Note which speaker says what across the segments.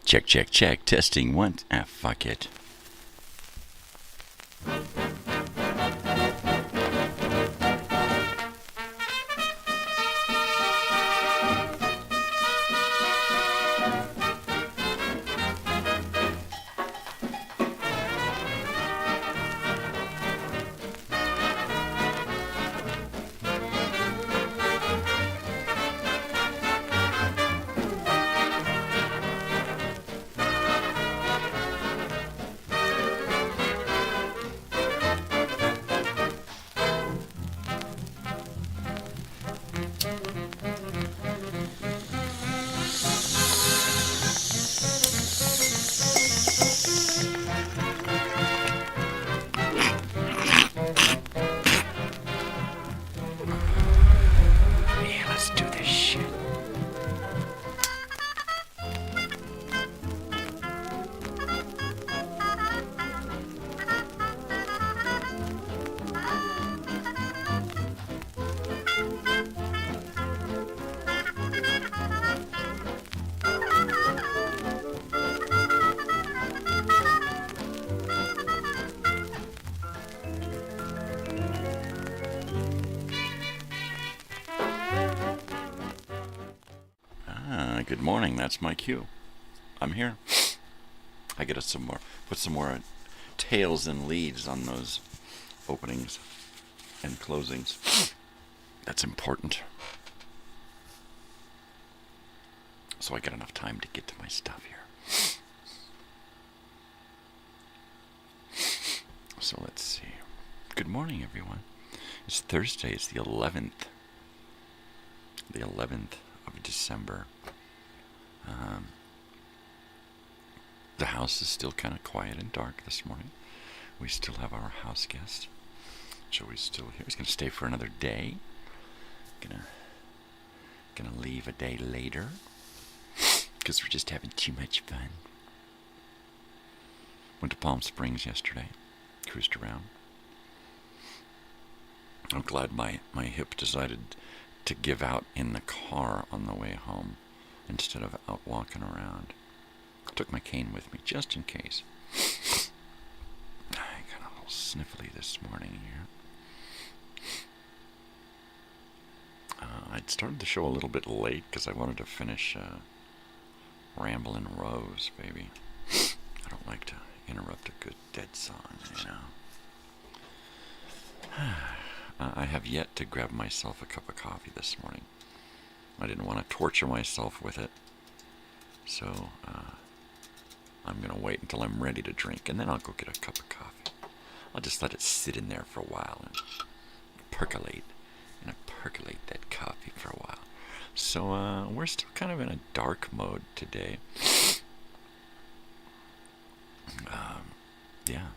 Speaker 1: Check, check, check. Testing one. Ah, fuck it. Good morning. That's my cue. I'm here. I get some more. Put some more tails and leads on those openings and closings. That's important. So I get enough time to get to my stuff here. So let's see. Good morning, everyone. It's Thursday. It's the 11th. The 11th of December. The house is still kind of quiet and dark this morning. We still have our house guest. Joey's still here. He's going to stay for another day. Gonna leave a day later because we're just having too much fun. Went to Palm Springs yesterday. Cruised around. I'm glad my hip decided to give out in the car on the way home instead of out walking around. I took my cane with me just in case. I got a little sniffly this morning here. I'd started the show a little bit late because I wanted to finish Ramblin' Rose, baby. I don't like to interrupt a good dead song, you know. I have yet to grab myself a cup of coffee this morning. I didn't want to torture myself with it. So I'm going to wait until I'm ready to drink, and then I'll go get a cup of coffee. I'll just let it sit in there for a while and percolate. And percolate that coffee for a while. So we're still kind of in a dark mode today. Yeah,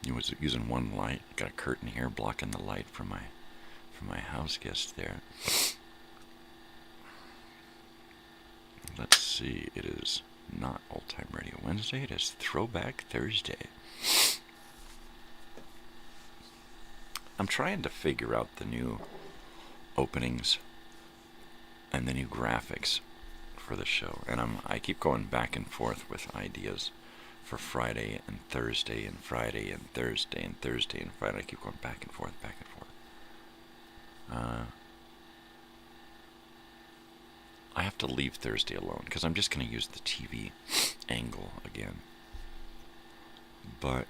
Speaker 1: he was using one light. Got a curtain here blocking the light from my house guest there. Let's see. It is not Old Time Radio Wednesday. It is Throwback Thursday. I'm trying to figure out the new openings and the new graphics for the show, and I keep going back and forth with ideas for Friday and Thursday and Friday and Thursday and Thursday and Friday. I keep going back and forth. I have to leave Thursday alone because I'm just going to use the TV angle again. But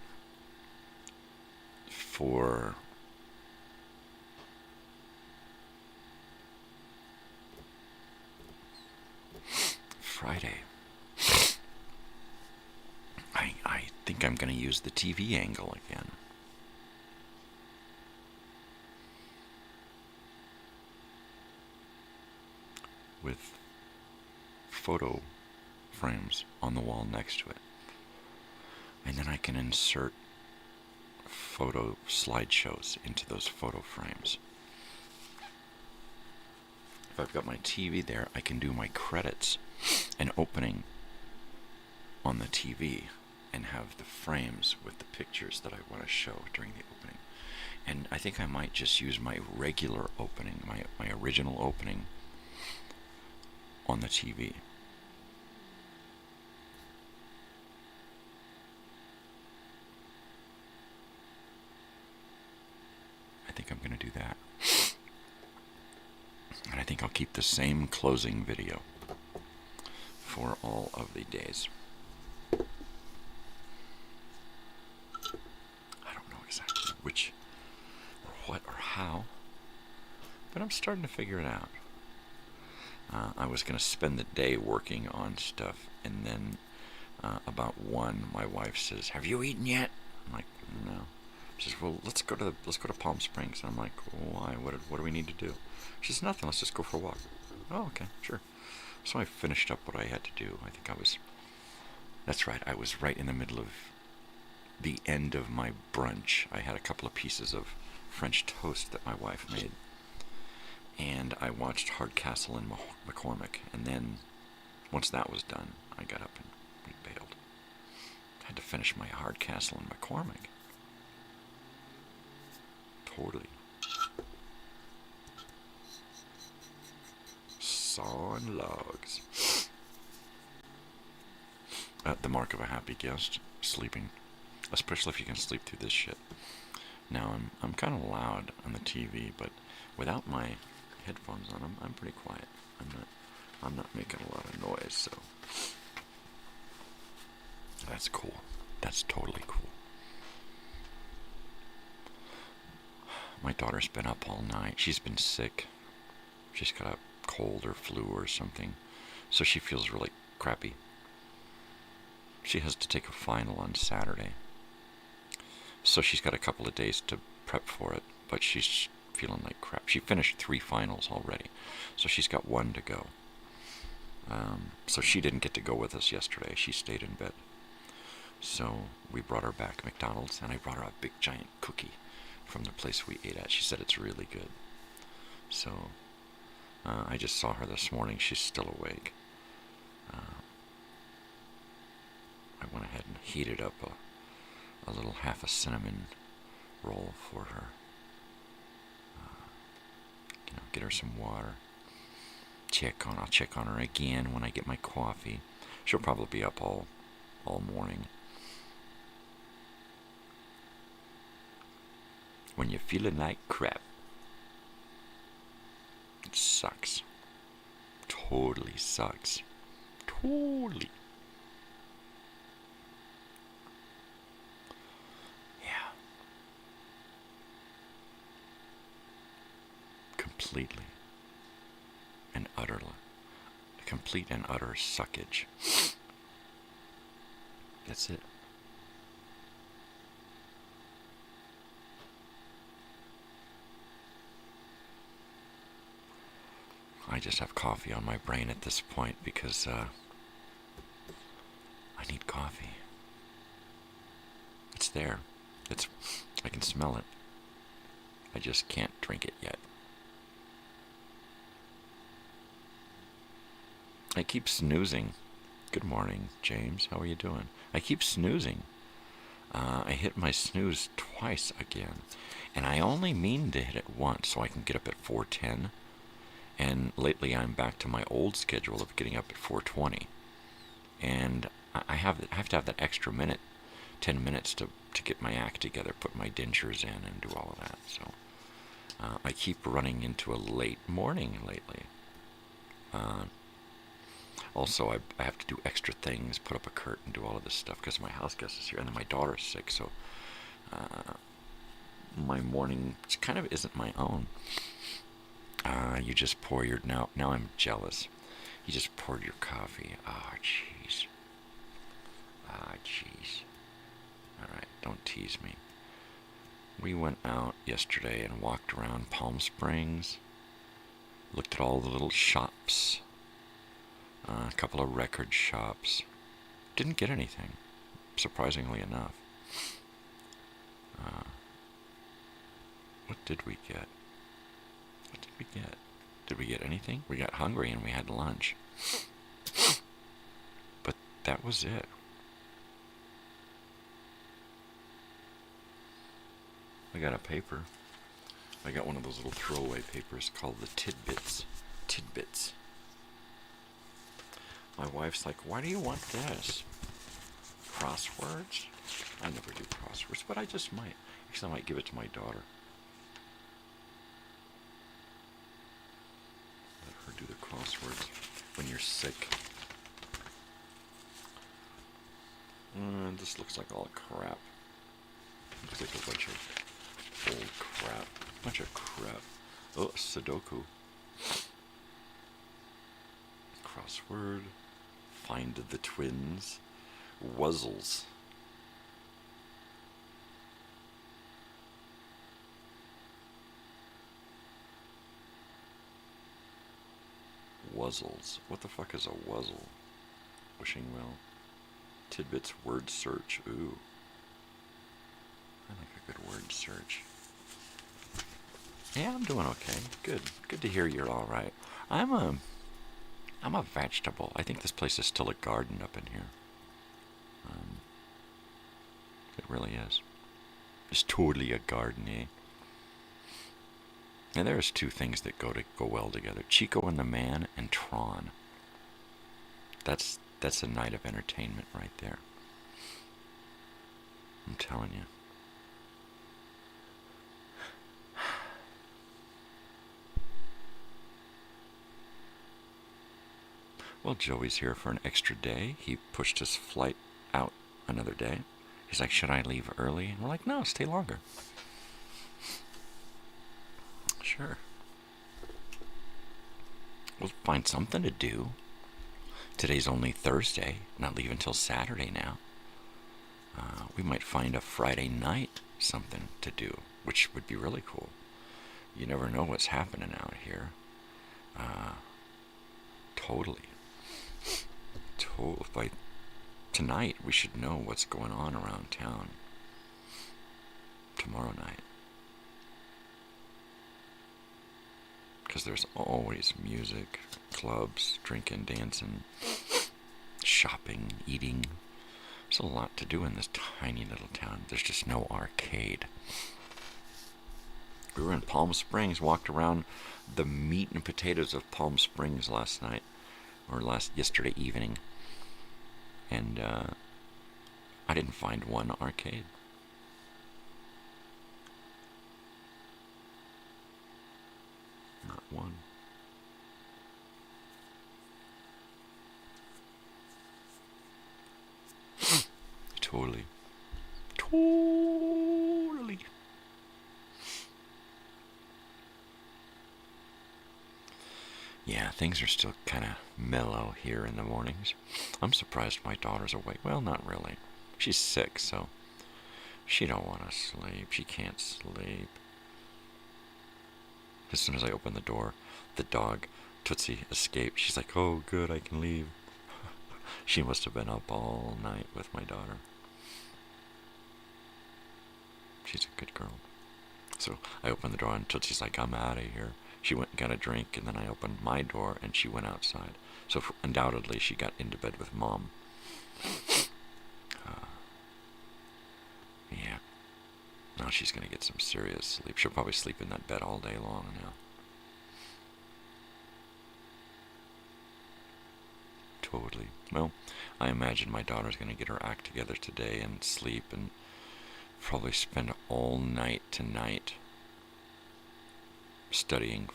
Speaker 1: for Friday, I think I'm going to use the TV angle again. With photo frames on the wall next to it. And then I can insert photo slideshows into those photo frames. If I've got my TV there, I can do my credits and opening on the TV and have the frames with the pictures that I want to show during the opening. And I think I might just use my regular opening, my original opening on the TV. I think I'm going to do that. And I think I'll keep the same closing video for all of the days. I don't know exactly which or what or how, but I'm starting to figure it out. I was going to spend the day working on stuff, and then about 1, my wife says, "Have you eaten yet?" I'm like, "No." She says, "Well, let's go to Palm Springs." And I'm like, "Why? What do we need to do?" She says, "Nothing. Let's just go for a walk." Oh, okay, sure. So I finished up what I had to do. I think that's right. I was right in the middle of the end of my brunch. I had a couple of pieces of French toast that my wife made. And I watched Hardcastle and McCormick, and then once that was done, I got up and we bailed. I had to finish my Hardcastle and McCormick. Totally. Sawing logs. The mark of a happy guest, sleeping, especially if you can sleep through this shit. Now I'm kind of loud on the TV, but without my headphones on, I'm pretty quiet. I'm not making a lot of noise, so that's cool. That's totally cool. My daughter's been up all night. She's been sick. She's got a cold or flu or something, so she feels really crappy. She has to take a final on Saturday, so she's got a couple of days to prep for it, but she's feeling like crap. She finished 3 finals already, so she's got 1 to go. So she didn't get to go with us yesterday. She stayed in bed. So we brought her back McDonald's, and I brought her a big giant cookie from the place we ate at. She said it's really good. So I just saw her this morning. She's still awake. I went ahead and heated up a little half a cinnamon roll for her. Get her some water. I'll check on her again when I get my coffee. She'll probably be up all morning. When you're feeling like crap. It sucks. Totally sucks. Totally. Yeah. Completely and utterly. Complete and utter suckage. That's it. I just have coffee on my brain at this point because I need coffee. It's there. I can smell it. I just can't drink it yet. I keep snoozing. Good morning, James. How are you doing? I keep snoozing. I hit my snooze twice again. And I only mean to hit it once so I can get up at 4:10. And lately I'm back to my old schedule of getting up at 4:20. And I have to have that extra minute, 10 minutes to get my act together, put my dentures in and do all of that. So I keep running into a late morning lately. Also, I have to do extra things, put up a curtain, do all of this stuff because my house guest is here, and then my daughter's sick, so my morning kind of isn't my own. You just pour your... Now I'm jealous. You just poured your coffee. Ah, jeez. All right, don't tease me. We went out yesterday and walked around Palm Springs, looked at all the little shops, a couple of record shops. Didn't get anything, surprisingly enough. What did we get? Did we get anything? We got hungry and we had lunch. But that was it. I got a paper. I got one of those little throwaway papers called the Tidbits. My wife's like, why do you want this? Crosswords? I never do crosswords, but I just might. Because I might give it to my daughter. Let her do the crosswords when you're sick. This looks like all crap. Looks like a bunch of old crap. Bunch of crap. Oh, Sudoku. Crossword. Find the twins. Wuzzles. Wuzzles. What the fuck is a wuzzle? Wishing well. Tidbits word search. Ooh. I like a good word search. Yeah, I'm doing okay. Good. Good to hear you're all right. I'm a vegetable. I think this place is still a garden up in here. It really is. It's totally a garden, eh? And there's two things that go well together: Chico and the Man and Tron. That's a night of entertainment right there. I'm telling you. Well, Joey's here for an extra day. He pushed his flight out another day. He's like, should I leave early? And we're like, no, stay longer. Sure. We'll find something to do. Today's only Thursday. Not leaving until Saturday now. We might find a Friday night something to do, which would be really cool. You never know what's happening out here. Totally. If I tonight we should know what's going on around town. Tomorrow night. Because there's always music, clubs, drinking, dancing, shopping, eating. There's a lot to do in this tiny little town. There's just no arcade. We were in Palm Springs, walked around the meat and potatoes of Palm Springs last night, or yesterday evening, and I didn't find one arcade. Not one. Totally. Yeah, things are still kind of mellow here in the mornings. I'm surprised my daughter's awake. Well, not really. She's sick, so she don't want to sleep. She can't sleep. As soon as I open the door, the dog, Tootsie, escaped. She's like, oh, good, I can leave. She must have been up all night with my daughter. She's a good girl. So I opened the door, and Tootsie's like, I'm out of here. She went and got a drink, and then I opened my door, and she went outside. So undoubtedly, she got into bed with Mom. Yeah. Now she's going to get some serious sleep. She'll probably sleep in that bed all day long now. Totally. Well, I imagine my daughter's going to get her act together today and sleep and probably spend all night tonight studying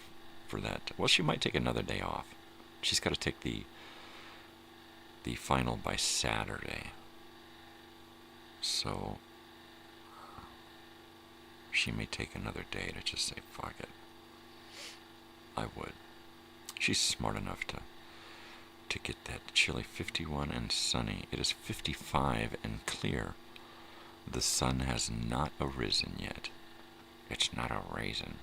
Speaker 1: for that. Well, she might take another day off. She's got to take the final by Saturday. So she may take another day to just say, fuck it. I would. She's smart enough to get that chilly 51 and sunny. It is 55 and clear. The sun has not arisen yet. It's not a raisin.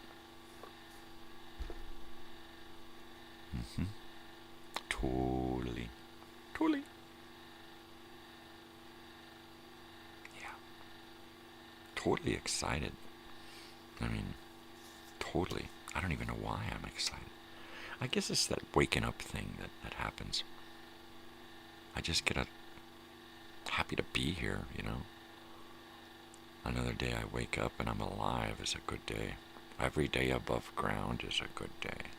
Speaker 1: Totally. Yeah. Totally excited. I mean, totally. I don't even know why I'm excited. I guess it's that waking up thing that happens. I just get happy to be here, you know. Another day I wake up and I'm alive is a good day. Every day above ground is a good day.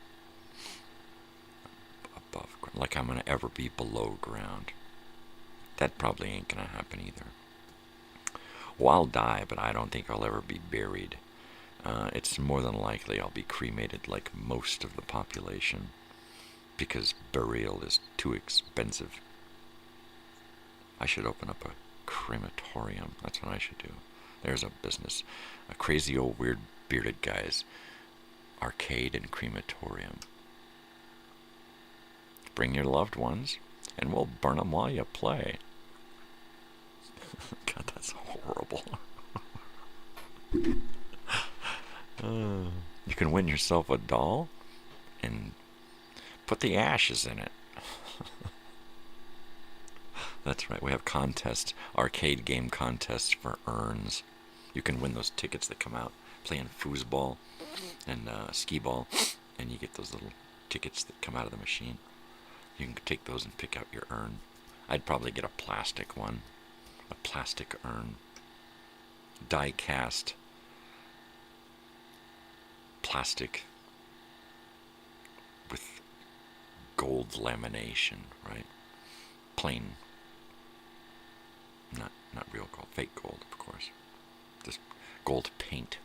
Speaker 1: Above ground. Like I'm going to ever be below ground. That probably ain't going to happen either. Well, I'll die, but I don't think I'll ever be buried. It's more than likely I'll be cremated like most of the population because burial is too expensive. I should open up a crematorium. That's what I should do. There's a business. A crazy old weird bearded guy's arcade and crematorium. Bring your loved ones and we'll burn them while you play. God, that's horrible. You can win yourself a doll and put the ashes in it. That's right, we have contests, arcade game contests for urns. You can win those tickets that come out playing foosball and skee-ball, and you get those little tickets that come out of the machine. You can take those and pick out your urn. I'd probably get a plastic one, a plastic urn, die-cast plastic with gold lamination, right? Plain, not real gold, fake gold, of course. Just gold paint,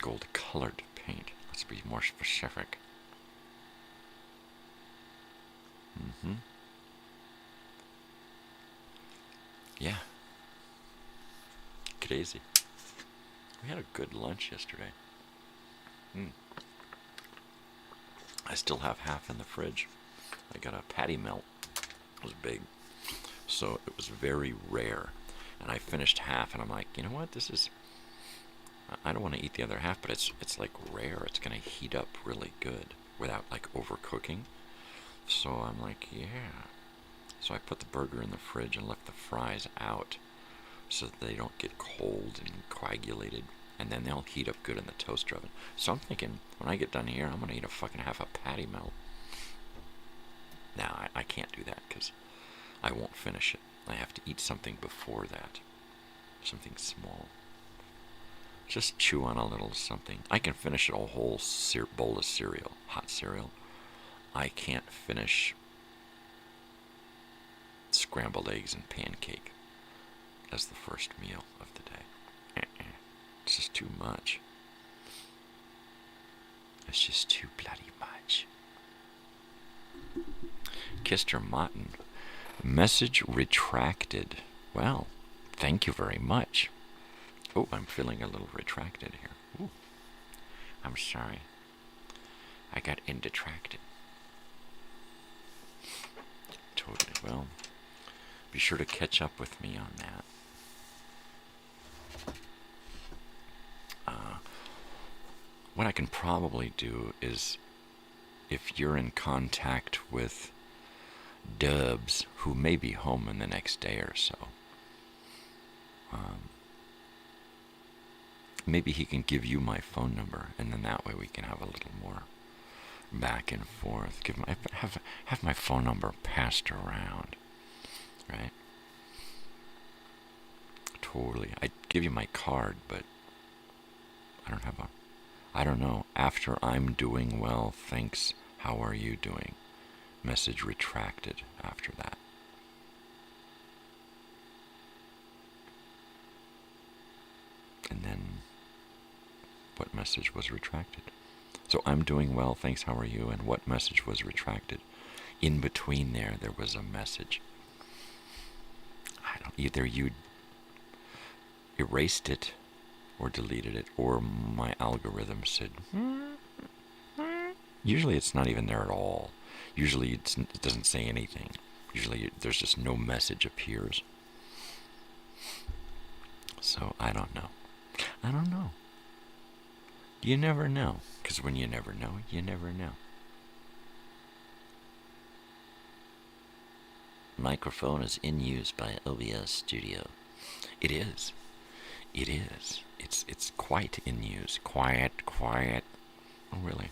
Speaker 1: gold colored paint. Let's be more specific. Yeah. Crazy. We had a good lunch yesterday. I still have half in the fridge. I got a patty melt. It was big. So it was very rare. And I finished half and I'm like, you know what, I don't want to eat the other half, but it's like rare. It's going to heat up really good without like overcooking. So I'm like, yeah. So I put the burger in the fridge and left the fries out so that they don't get cold and coagulated. And then they'll heat up good in the toaster oven. So I'm thinking, when I get done here, I'm going to eat a fucking half a patty melt. Now, I can't do that because I won't finish it. I have to eat something before that. Something small. Just chew on a little something. I can finish a whole bowl of cereal, hot cereal. I can't finish scrambled eggs and pancake as the first meal of the day. It's just too much. It's just too bloody much. Kister Motten. Message retracted. Well, thank you very much. Oh, I'm feeling a little retracted here. Ooh. I'm sorry. I got indetracted. Totally. Well, be sure to catch up with me on that. What I can probably do is, if you're in contact with Dubs, who may be home in the next day or so, maybe he can give you my phone number, and then that way we can have a little more back and forth. Have my phone number passed around, right? Totally. I'd give you my card, but I don't know. After I'm doing well, thanks. How are you doing? Message retracted after that. And then, what message was retracted? So I'm doing well, thanks, how are you? And what message was retracted? In between there was a message. Either you erased it or deleted it, or my algorithm said, Usually it's not even there at all. Usually it doesn't say anything. Usually there's just no message appears. So I don't know. You never know. Because when you never know, you never know. Microphone is in use by OBS Studio. It is. It's quite in use. Quiet. Oh, really?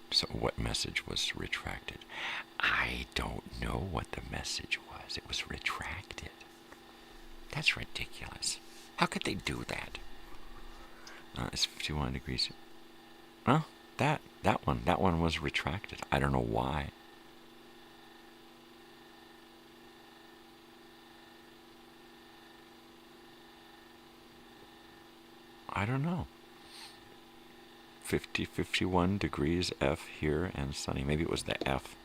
Speaker 1: So what message was retracted? I don't know what the message was. It was retracted. That's ridiculous. How could they do that? It's 51 degrees. Well, that one was retracted. I don't know why. I don't know. 51 degrees F here and sunny. Maybe it was the F.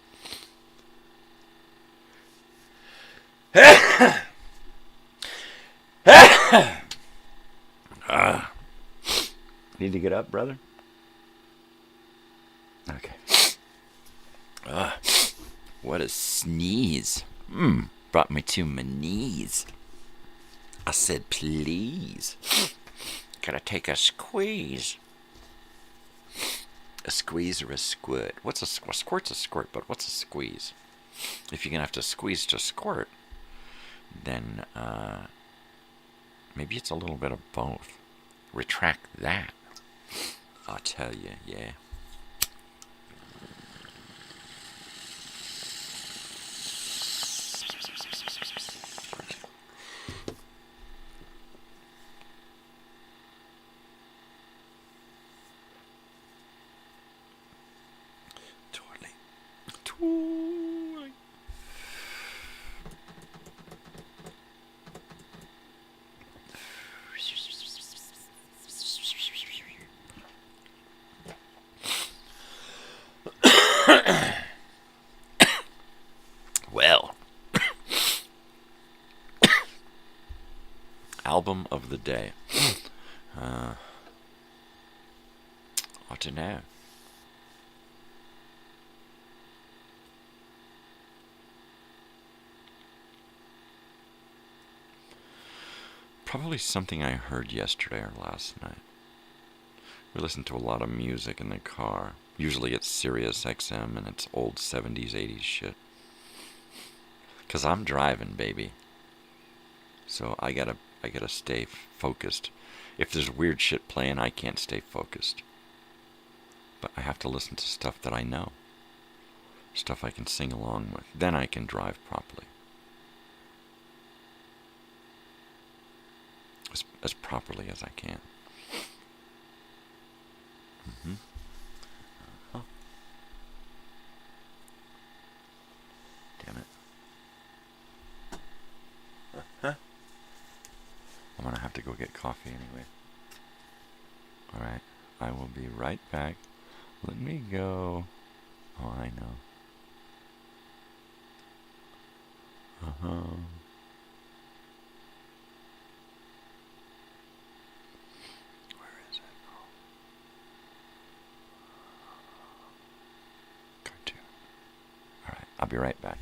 Speaker 1: Need to get up, brother? Okay. What a sneeze. Brought me to my knees. I said, please. Gotta take a squeeze. A squeeze or a squirt? What's a squirt's a squirt, but what's a squeeze? If you're gonna have to squeeze to squirt, then maybe it's a little bit of both. Retract that. I'll tell you, yeah. Well, album of the day. I don't know. Probably something I heard yesterday or last night. We listen to a lot of music in the car. Usually it's Sirius XM and it's old 70s, 80s shit. 'Cause I'm driving, baby. So I gotta stay focused. If there's weird shit playing, I can't stay focused. But I have to listen to stuff that I know. Stuff I can sing along with. Then I can drive properly. As properly as I can. Mm-hmm. Oh. Damn it. Huh? I'm gonna have to go get coffee anyway. Alright, I will be right back. Let me go. Oh, I know. Uh-huh. Where is it? Oh. Cartoon. Alright, I'll be right back.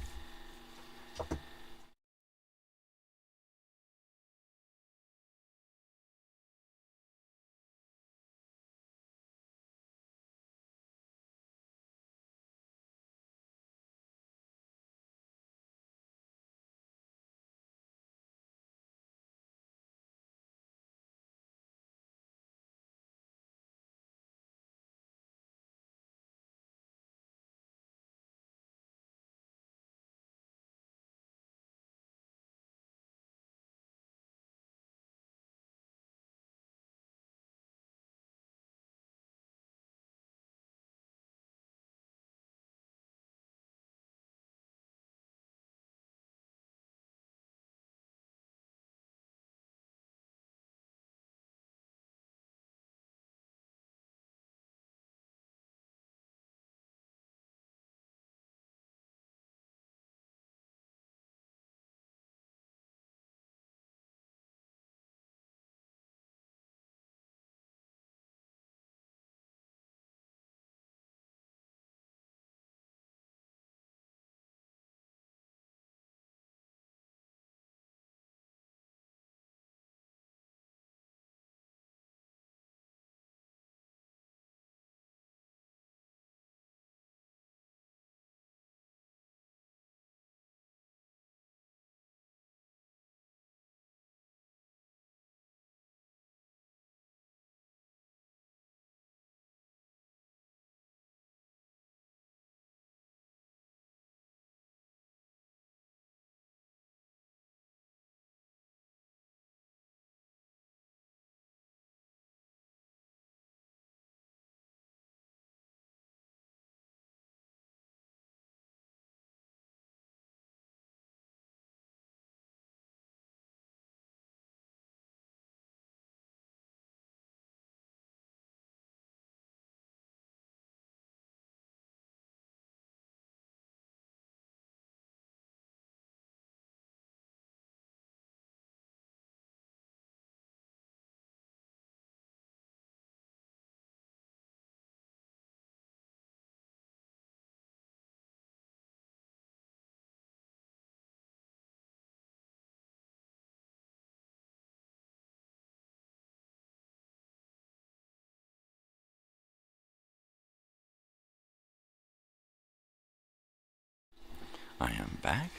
Speaker 1: I am back.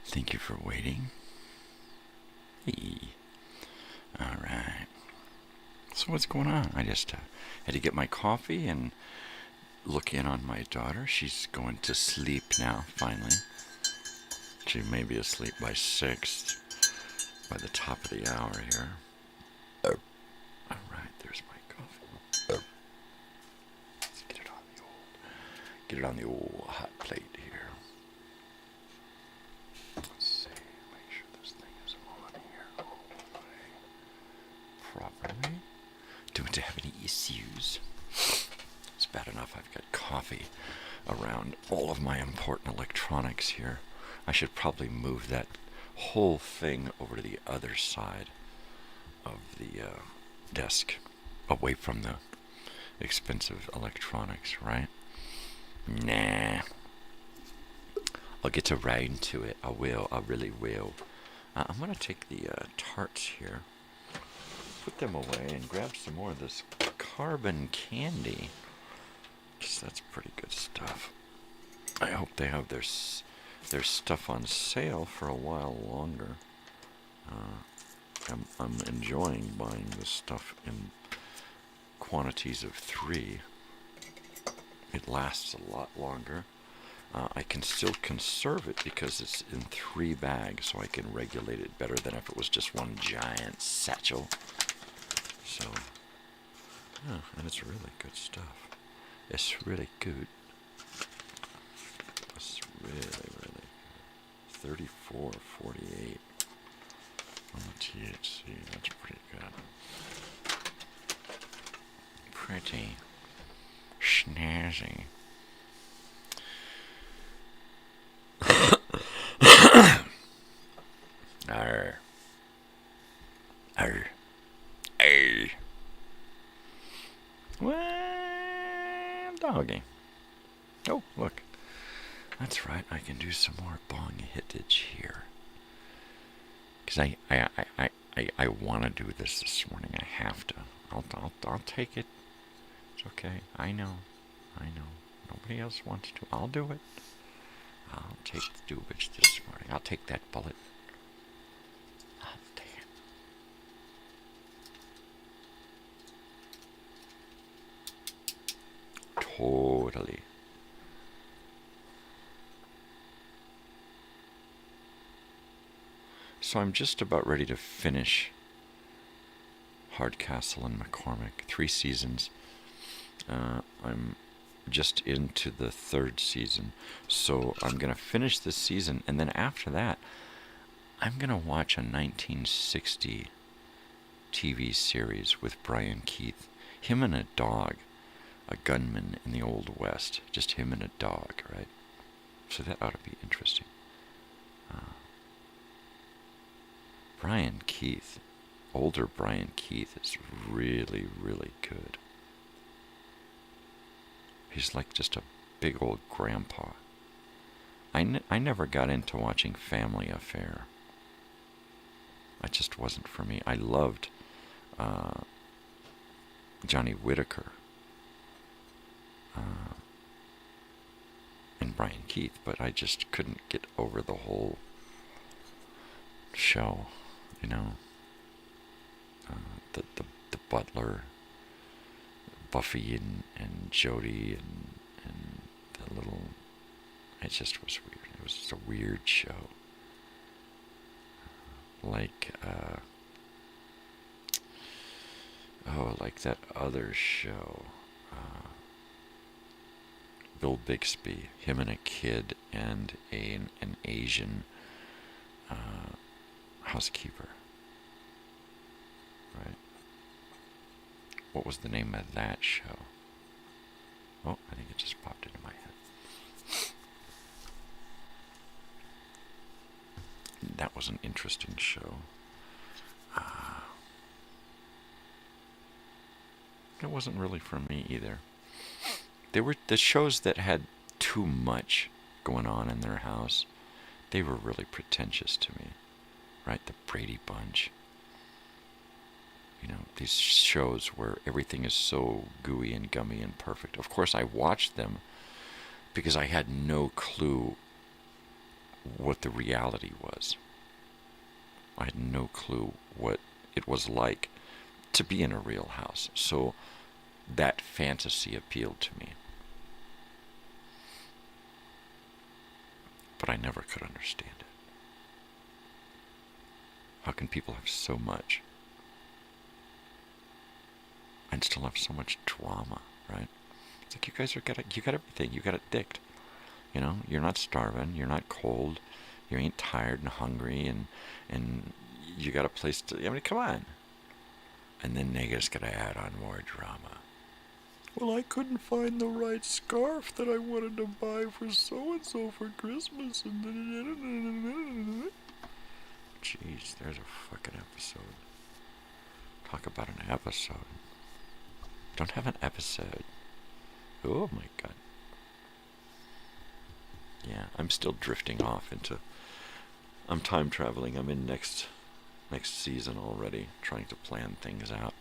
Speaker 1: Thank you for waiting. Hey. Alright. So what's going on? I just had to get my coffee and look in on my daughter. She's going to sleep now, finally. She may be asleep by 6, by the top of the hour here. Alright, there's my coffee. Let's get it on the old hot plate here. Let's see, make sure this thing is on here properly. Don't have any issues. It's bad enough I've got coffee around all of my important electronics here. I should probably move that whole thing over to the other side of the desk, away from the expensive electronics, right? Nah. I'll get around to it. I will. I really will. I'm going to take the tarts here, put them away, and grab some more of this carbon candy. That's pretty good stuff. I hope they have their there's stuff on sale for a while longer. I'm enjoying buying this stuff in quantities of 3. It lasts a lot longer. I can still conserve it because it's in 3 bags, so I can regulate it better than if it was just one giant satchel. So, yeah, and it's really good stuff. It's really good. It's really, really good. 34.48 on the THC. That's pretty good. Pretty snazzy. Arr. Arr. Arr. Well, doggy. Oh, look. That's right. I can do some more bong hittage here. Because I want to do this morning. I have to. I'll take it. It's okay. I know. Nobody else wants to. I'll do it. I'll take the doobage this morning. I'll take that bullet. I'll take it. Totally. So I'm just about ready to finish Hardcastle and McCormick. 3 seasons. I'm just into the 3rd season. So I'm going to finish this season, and then after that, I'm going to watch a 1960 TV series with Brian Keith. Him and a dog. A gunman in the Old West. Just him and a dog, right? So that ought to be interesting. Brian Keith, older Brian Keith, is really, really good. He's like just a big old grandpa. I never got into watching Family Affair. It just wasn't for me. I loved Johnny Whitaker and Brian Keith, but I just couldn't get over the whole show, you know. The butler, Buffy and Jody and the little, it just was weird. It was just a weird show. Like like that other show, Bill Bixby, him and a kid and an Asian housekeeper. Right? What was the name of that show? Oh, I think it just popped into my head. That was an interesting show. It wasn't really for me either. They were the shows that had too much going on in their house. They were really pretentious to me. Right? The Brady Bunch. You know, these shows where everything is so gooey and gummy and perfect. Of course, I watched them because I had no clue what the reality was. I had no clue what it was like to be in a real house. So that fantasy appealed to me. But I never could understand it. How can people have so much and still have so much drama, right? It's like you guys you got everything. You got it dicked. You know, you're not starving. You're not cold. You ain't tired and hungry, and you got a place to. I mean, come on. And then they just gotta add on more drama. Well, I couldn't find the right scarf that I wanted to buy for so-and-so for Christmas. And jeez, there's a fucking episode. Talk about an episode. Don't have an episode. Oh my god. Yeah, I'm still drifting off into... I'm time traveling. I'm in next season already, trying to plan things out.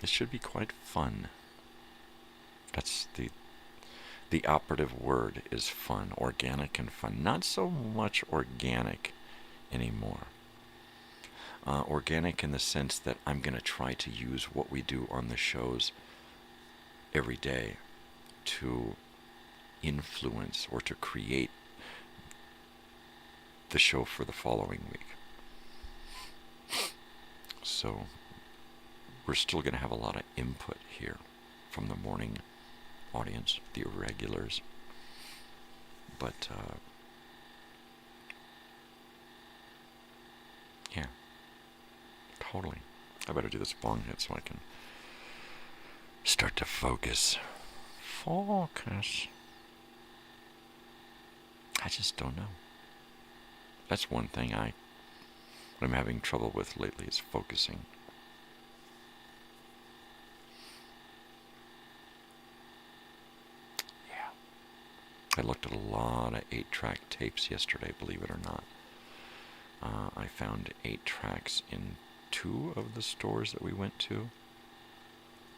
Speaker 1: It should be quite fun. That's The operative word is fun, organic and fun. Not so much organic anymore. Organic in the sense that I'm going to try to use what we do on the shows every day to influence or to create the show for the following week. So we're still going to have a lot of input here from the morning audience, the irregulars. But, yeah, totally. I better do this bong hit so I can start to focus. Focus. I just don't know. That's one thing what I'm having trouble with lately is focusing. Yeah. I looked at a lot of 8-track tapes yesterday, believe it or not. I found 8 tracks in 2 of the stores that we went to.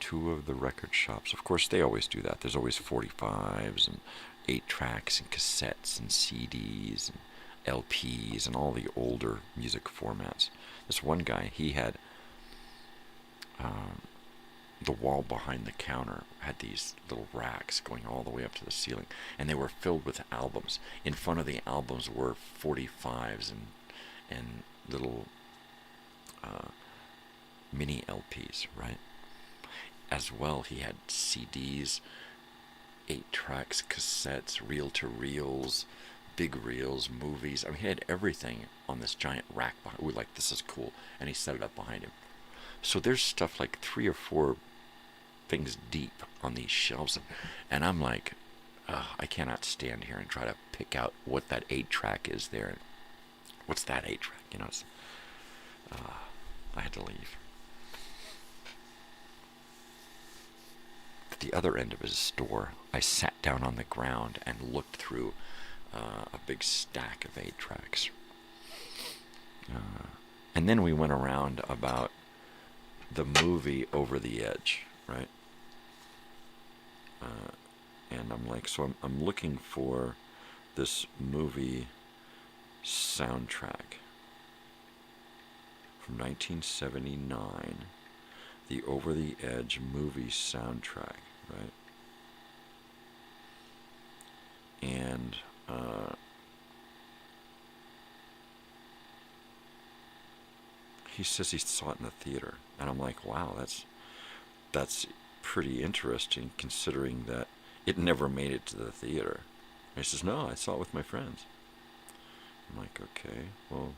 Speaker 1: 2 of the record shops. Of course, they always do that. There's always 45s and 8 tracks and cassettes and CDs and LPs and all the older music formats. This one guy, he had the wall behind the counter had these little racks going all the way up to the ceiling, and they were filled with albums. In front of the albums were 45s and little mini LPs, right? As well, he had CDs, 8 tracks, cassettes, reel-to-reels, big reels, movies. I mean, he had everything on this giant rack behind. We're like, this is cool. And he set it up behind him. So there's stuff like 3 or 4 things deep on these shelves. And I'm like, I cannot stand here and try to pick out what that 8-track is there. What's that 8-track? You know, I had to leave. At the other end of his store, I sat down on the ground and looked through a big stack of 8 tracks. And then we went around about the movie Over the Edge, right? And I'm like, so I'm looking for this movie soundtrack from 1979, the Over the Edge movie soundtrack, right? And he says he saw it in the theater, and I'm like, wow, that's pretty interesting, considering that it never made it to the theater. And he says, no, I saw it with my friends. I'm like, okay, well,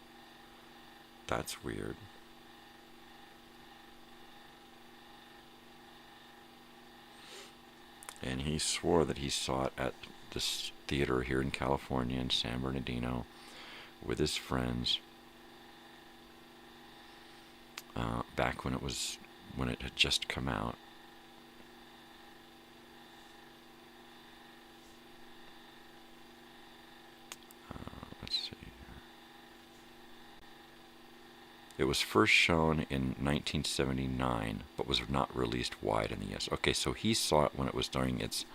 Speaker 1: that's weird. And he swore that he saw it at this theater here in California in San Bernardino with his friends back when it had just come out. Let's see here. It was first shown in 1979, but was not released wide in the US. Okay, so he saw it when it was during its...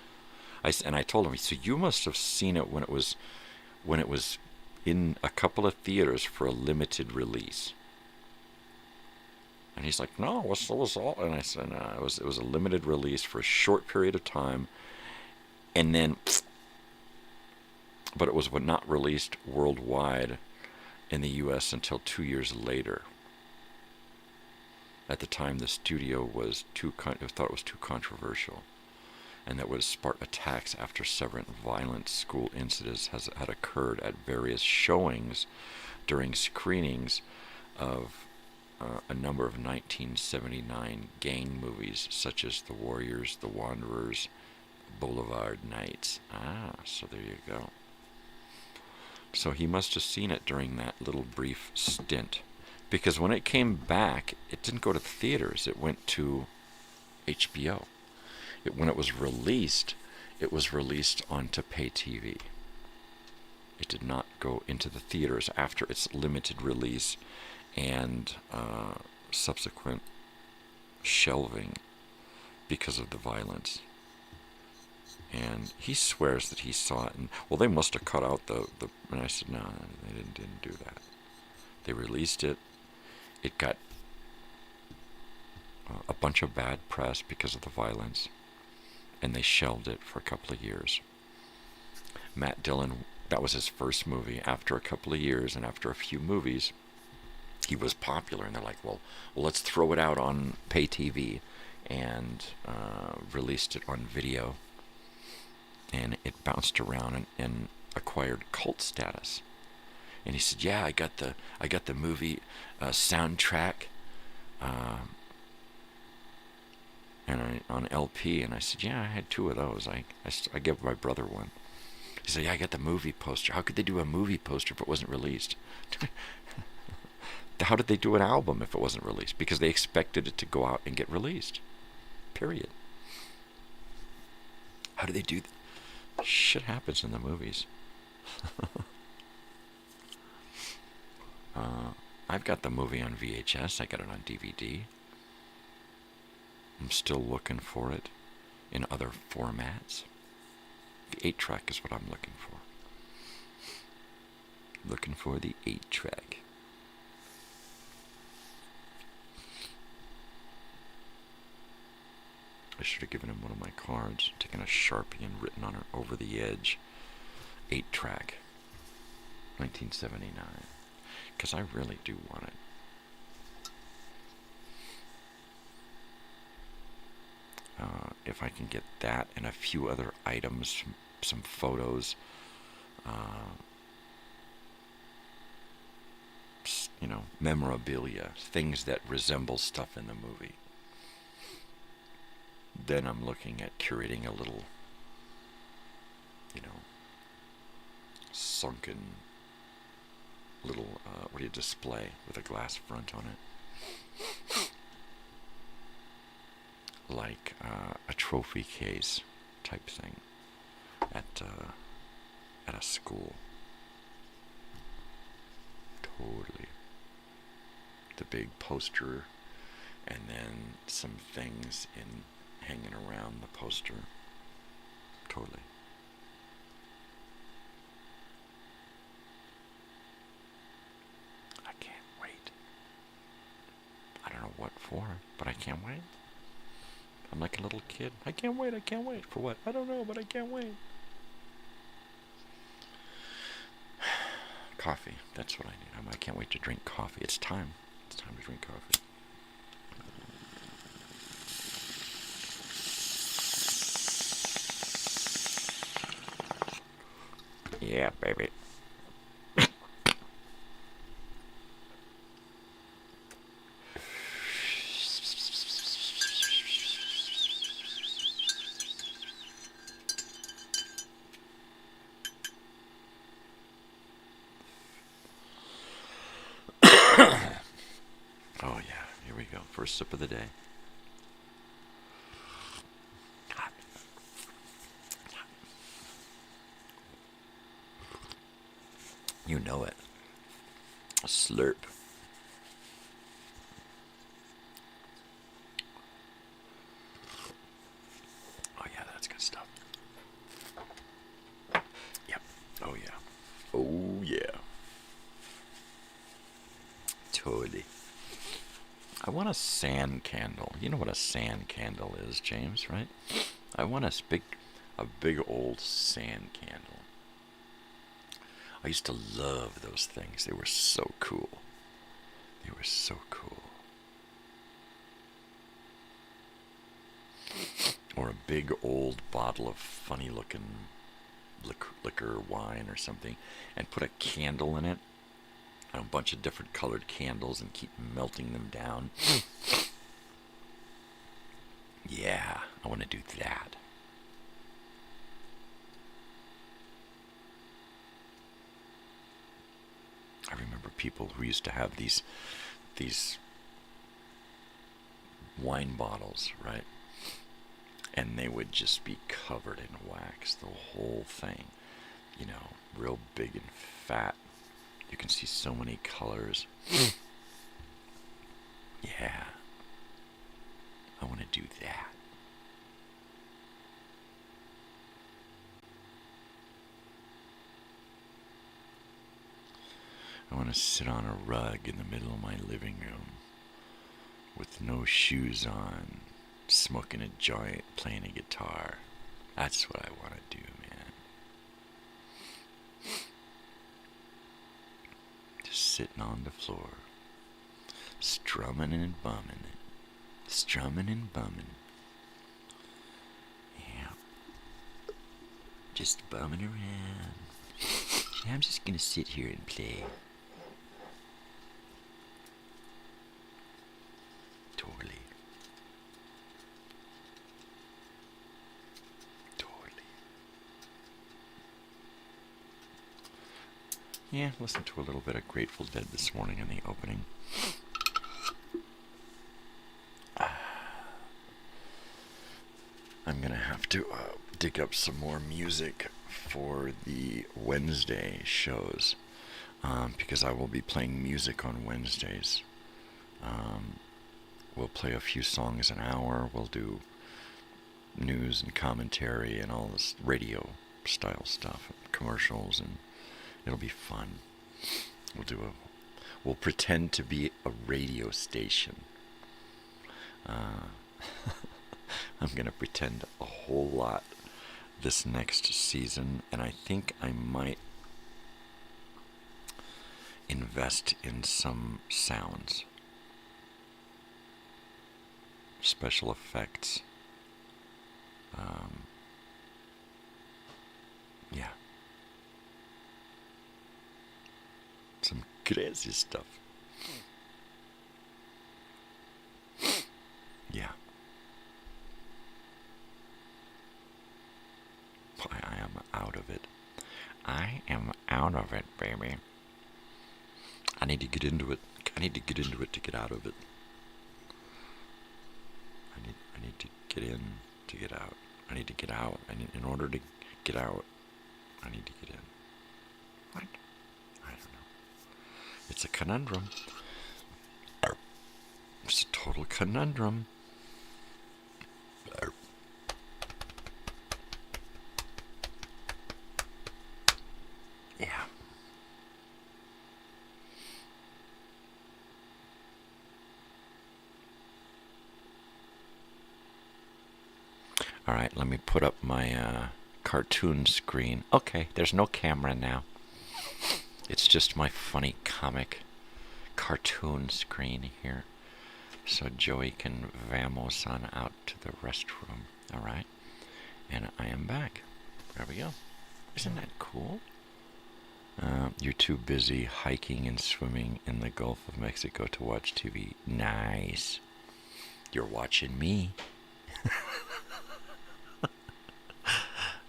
Speaker 1: And I told him, so you must have seen it when it was in a couple of theaters for a limited release. And he's like, no, it was all... And I said, no, it was a limited release for a short period of time, and then... But it was not released worldwide in the U.S. until 2 years later. At the time, the studio was thought it was too controversial, and that would spark attacks after several violent school incidents had occurred at various showings during screenings of a number of 1979 gang movies, such as The Warriors, The Wanderers, Boulevard Nights. So there you go. So he must have seen it during that little brief stint. Because when it came back, it didn't go to the theaters. It went to HBO. When it was released onto pay TV. It did not go into the theaters after its limited release and subsequent shelving because of the violence. And he swears that he saw it. And, well, they must have cut out the and I said, no, they didn't do that. They released it. It got a bunch of bad press because of the violence, and they shelved it for a couple of years. Matt Dillon, that was his first movie. After a couple of years and after a few movies, he was popular, and they're like, well, let's throw it out on pay TV, and released it on video, and it bounced around and acquired cult status. And he said, yeah, I got the movie soundtrack and on LP. And I said, yeah, I had 2 of those. I gave my brother one. He said, yeah, I got the movie poster. How could they do a movie poster if it wasn't released? How did they do an album if it wasn't released? Because they expected it to go out and get released. Period. How do they do that? Shit happens in the movies. I've got the movie on VHS. I got it on DVD. I'm still looking for it in other formats. The 8-track is what I'm looking for. Looking for the 8-track. I should have given him one of my cards, taken a Sharpie and written on it over the edge. 8-track. 1979. Because I really do want it. If I can get that and a few other items, some photos, memorabilia, things that resemble stuff in the movie, then I'm looking at curating a little, sunken little, display with a glass front on it. Like a trophy case type thing at a school. Totally. The big poster, and then some things hanging around the poster. Totally. I can't wait. I don't know what for, but I can't wait. I'm like a little kid. I can't wait. For what? I don't know, but I can't wait. Coffee. That's what I need. I can't wait to drink coffee. It's time. It's time to drink coffee. Yeah, baby. Oh yeah, here we go. First sip of the day. You know it. A slurp. Oh yeah, that's good stuff. Yep. Oh yeah. Oh yeah. Totally. I want a sand candle. You know what a sand candle is, James, right? I want a big old sand candle. I used to love those things. They were so cool. They were so cool. Or a big old bottle of funny looking liquor, wine or something, and put a candle in it, and a bunch of different colored candles, and keep melting them down. Yeah, I want to do that. I remember people who used to have these wine bottles, right? And they would just be covered in wax, the whole thing, real big and fat. You can see so many colors. Yeah, I want to do that. I want to sit on a rug in the middle of my living room with no shoes on, smoking a joint, playing a guitar. That's what I want to do, man. Just sitting on the floor, strumming and bumming it. Strumming and bumming. Yeah. Just bumming around. Yeah, I'm just gonna sit here and play. Totally. Yeah, listen to a little bit of Grateful Dead this morning in the opening. I'm gonna have to dig up some more music for the Wednesday shows, because I will be playing music on Wednesdays. We'll play a few songs an hour. We'll do news and commentary and all this radio style stuff, commercials, and it'll be fun. We'll pretend to be a radio station. I'm gonna pretend a whole lot this next season, and I think I might invest in some sounds, special effects. Yeah. Some crazy stuff. Yeah. Boy, I am out of it. I am out of it, baby. I need to get into it. I need to get into it to get out of it. I need to get in to get out. I need to get out. In order to get out, I need to get in. What? I don't know. It's a conundrum. It's a total conundrum. Yeah. All right, let me put up my cartoon screen. Okay, there's no camera now. It's just my funny comic cartoon screen here. So Joey can vamos on out to the restroom. All right, and I am back. There we go. Isn't that cool? You're too busy hiking and swimming in the Gulf of Mexico to watch TV. Nice. You're watching me.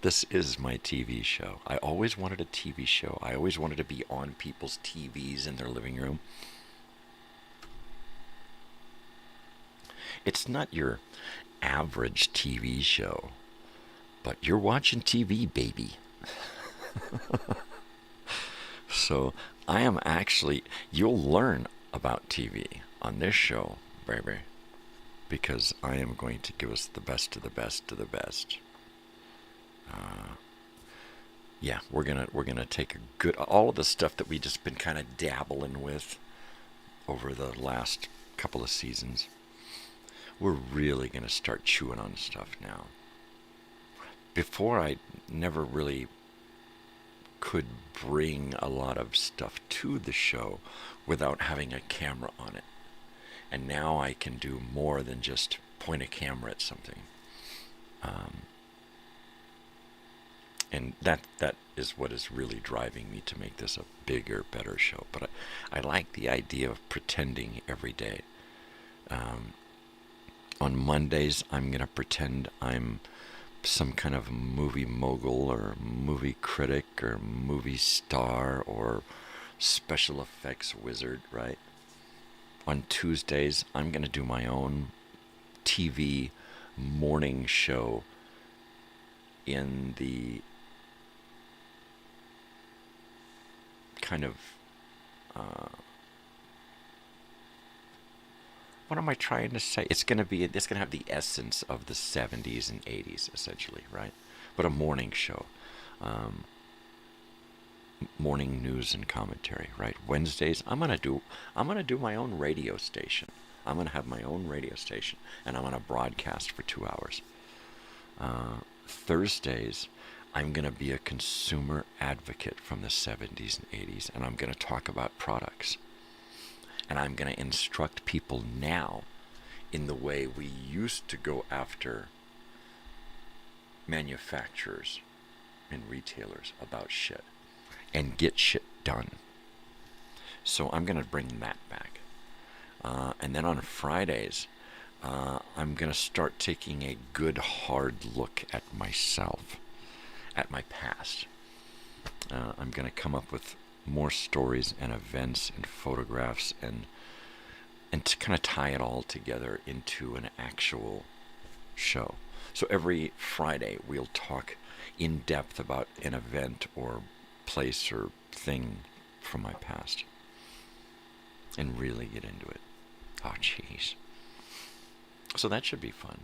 Speaker 1: This is my TV show. I always wanted a TV show. I always wanted to be on people's TVs in their living room. It's not your average TV show, but you're watching TV, baby. So I am actually, you'll learn about TV on this show, baby, because I am going to give us the best of the best of the best. Yeah, we're gonna take a good, all of the stuff that we just been kind of dabbling with over the last couple of seasons. We're really gonna start chewing on stuff now. Before, I never really could bring a lot of stuff to the show without having a camera on it, and now I can do more than just point a camera at something. And that is what is really driving me to make this a bigger, better show. But I like the idea of pretending every day. On Mondays, I'm going to pretend I'm some kind of movie mogul or movie critic or movie star or special effects wizard, right? On Tuesdays, I'm going to do my own TV morning show in the kind of, what am I trying to say? It's going to have the essence of the 70s and 80s, essentially, right? But a morning show. morning news and commentary, right? Wednesdays, I'm gonna do my own radio station. I'm gonna have my own radio station, and I'm gonna broadcast for 2 hours. Thursdays, I'm gonna be a consumer advocate from the 70s and 80s, and I'm gonna talk about products. And I'm gonna instruct people now in the way we used to go after manufacturers and retailers about shit and get shit done. So I'm going to bring that back. And then on Fridays, I'm going to start taking a good hard look at myself, at my past. I'm going to come up with more stories and events and photographs and to kind of tie it all together into an actual show. So every Friday we'll talk in depth about an event or place or thing from my past and really get into it. Oh, jeez. So that should be fun.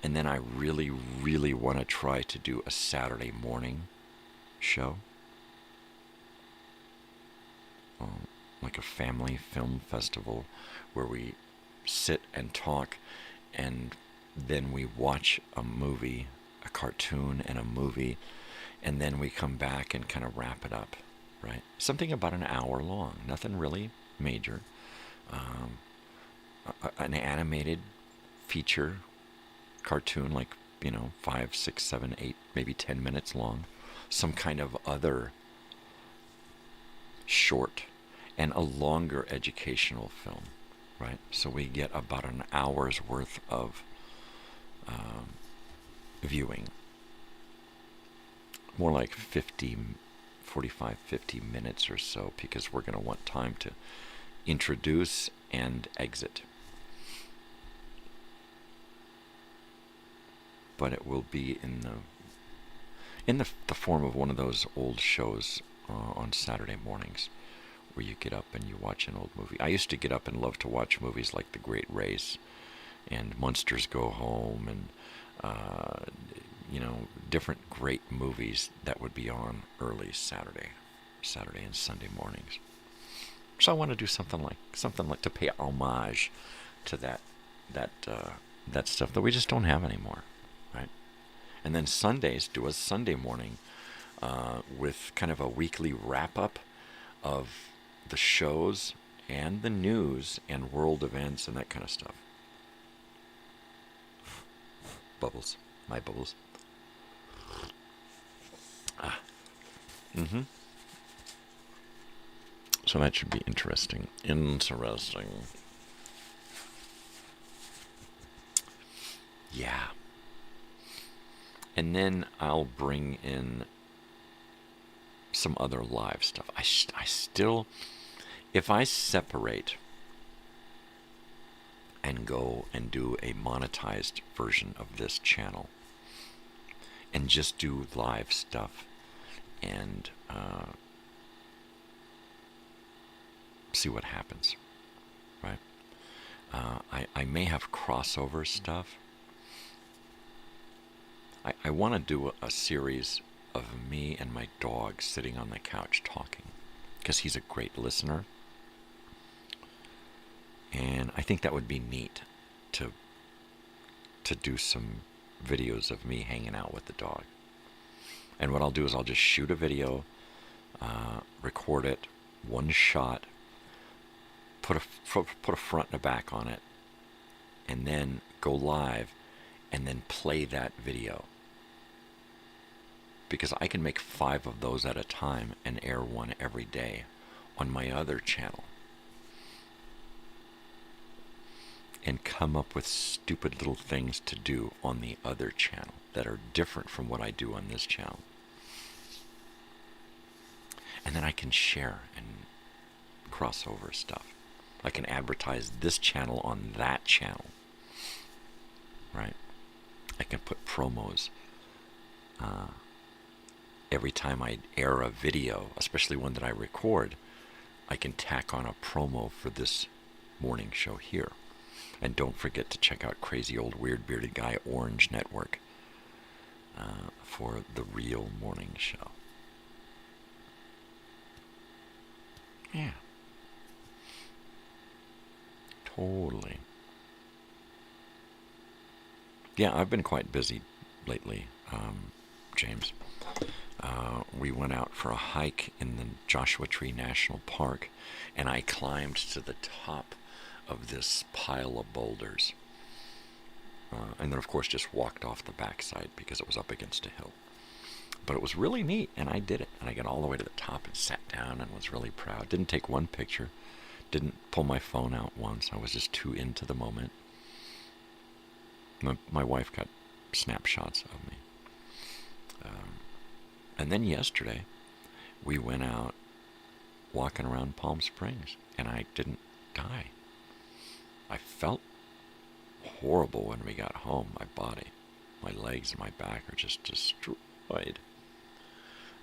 Speaker 1: And then I really, really want to try to do a Saturday morning show. Like a family film festival where we sit and talk and then we watch a movie, a cartoon and a movie, and then we come back and kind of wrap it up, right? Something about an hour long, nothing really major. An animated feature cartoon, like, 5, 6, 7, 8, maybe 10 minutes long. Some kind of other short and a longer educational film, right? So we get about an hour's worth of viewing. More like 45, 50 minutes or so, because we're going to want time to introduce and exit. But it will be in the form of one of those old shows on Saturday mornings, where you get up and you watch an old movie. I used to get up and love to watch movies like The Great Race and Monsters Go Home and different great movies that would be on early Saturday and Sunday mornings. So I want to do something like to pay homage to that stuff that we just don't have anymore, right? And then Sundays, do a Sunday morning with kind of a weekly wrap-up of the shows and the news and world events and that kind of stuff. Bubbles. My bubbles. So that should be interesting. Yeah. And then I'll bring in some other live stuff. I still, if I separate and go and do a monetized version of this channel and just do live stuff and see what happens, right? I may have crossover stuff. I want to do a series of me and my dog sitting on the couch talking, because he's a great listener. And I think that would be neat to do some videos of me hanging out with the dog. And what I'll do is I'll just shoot a video, record it, one shot, put a front and a back on it, and then go live, and then play that video. Because I can make 5 of those at a time and air one every day on my other channel. And come up with stupid little things to do on the other channel that are different from what I do on this channel. And then I can share and crossover stuff. I can advertise this channel on that channel, right? I can put promos every time I air a video, especially one that I record. I can tack on a promo for this morning show here. And don't forget to check out Crazy Old Weird Bearded Guy Orange Network for the real morning show. Yeah. Totally. Yeah, I've been quite busy lately, James. We went out for a hike in the Joshua Tree National Park, and I climbed to the top of this pile of boulders. And then, of course, just walked off the backside because it was up against a hill. But it was really neat, and I did it. And I got all the way to the top and sat down and was really proud. Didn't take one picture. Didn't pull my phone out once. I was just too into the moment. My wife got snapshots of me. And then yesterday, we went out walking around Palm Springs, and I didn't die. I felt horrible when we got home. My body, my legs and my back are just destroyed.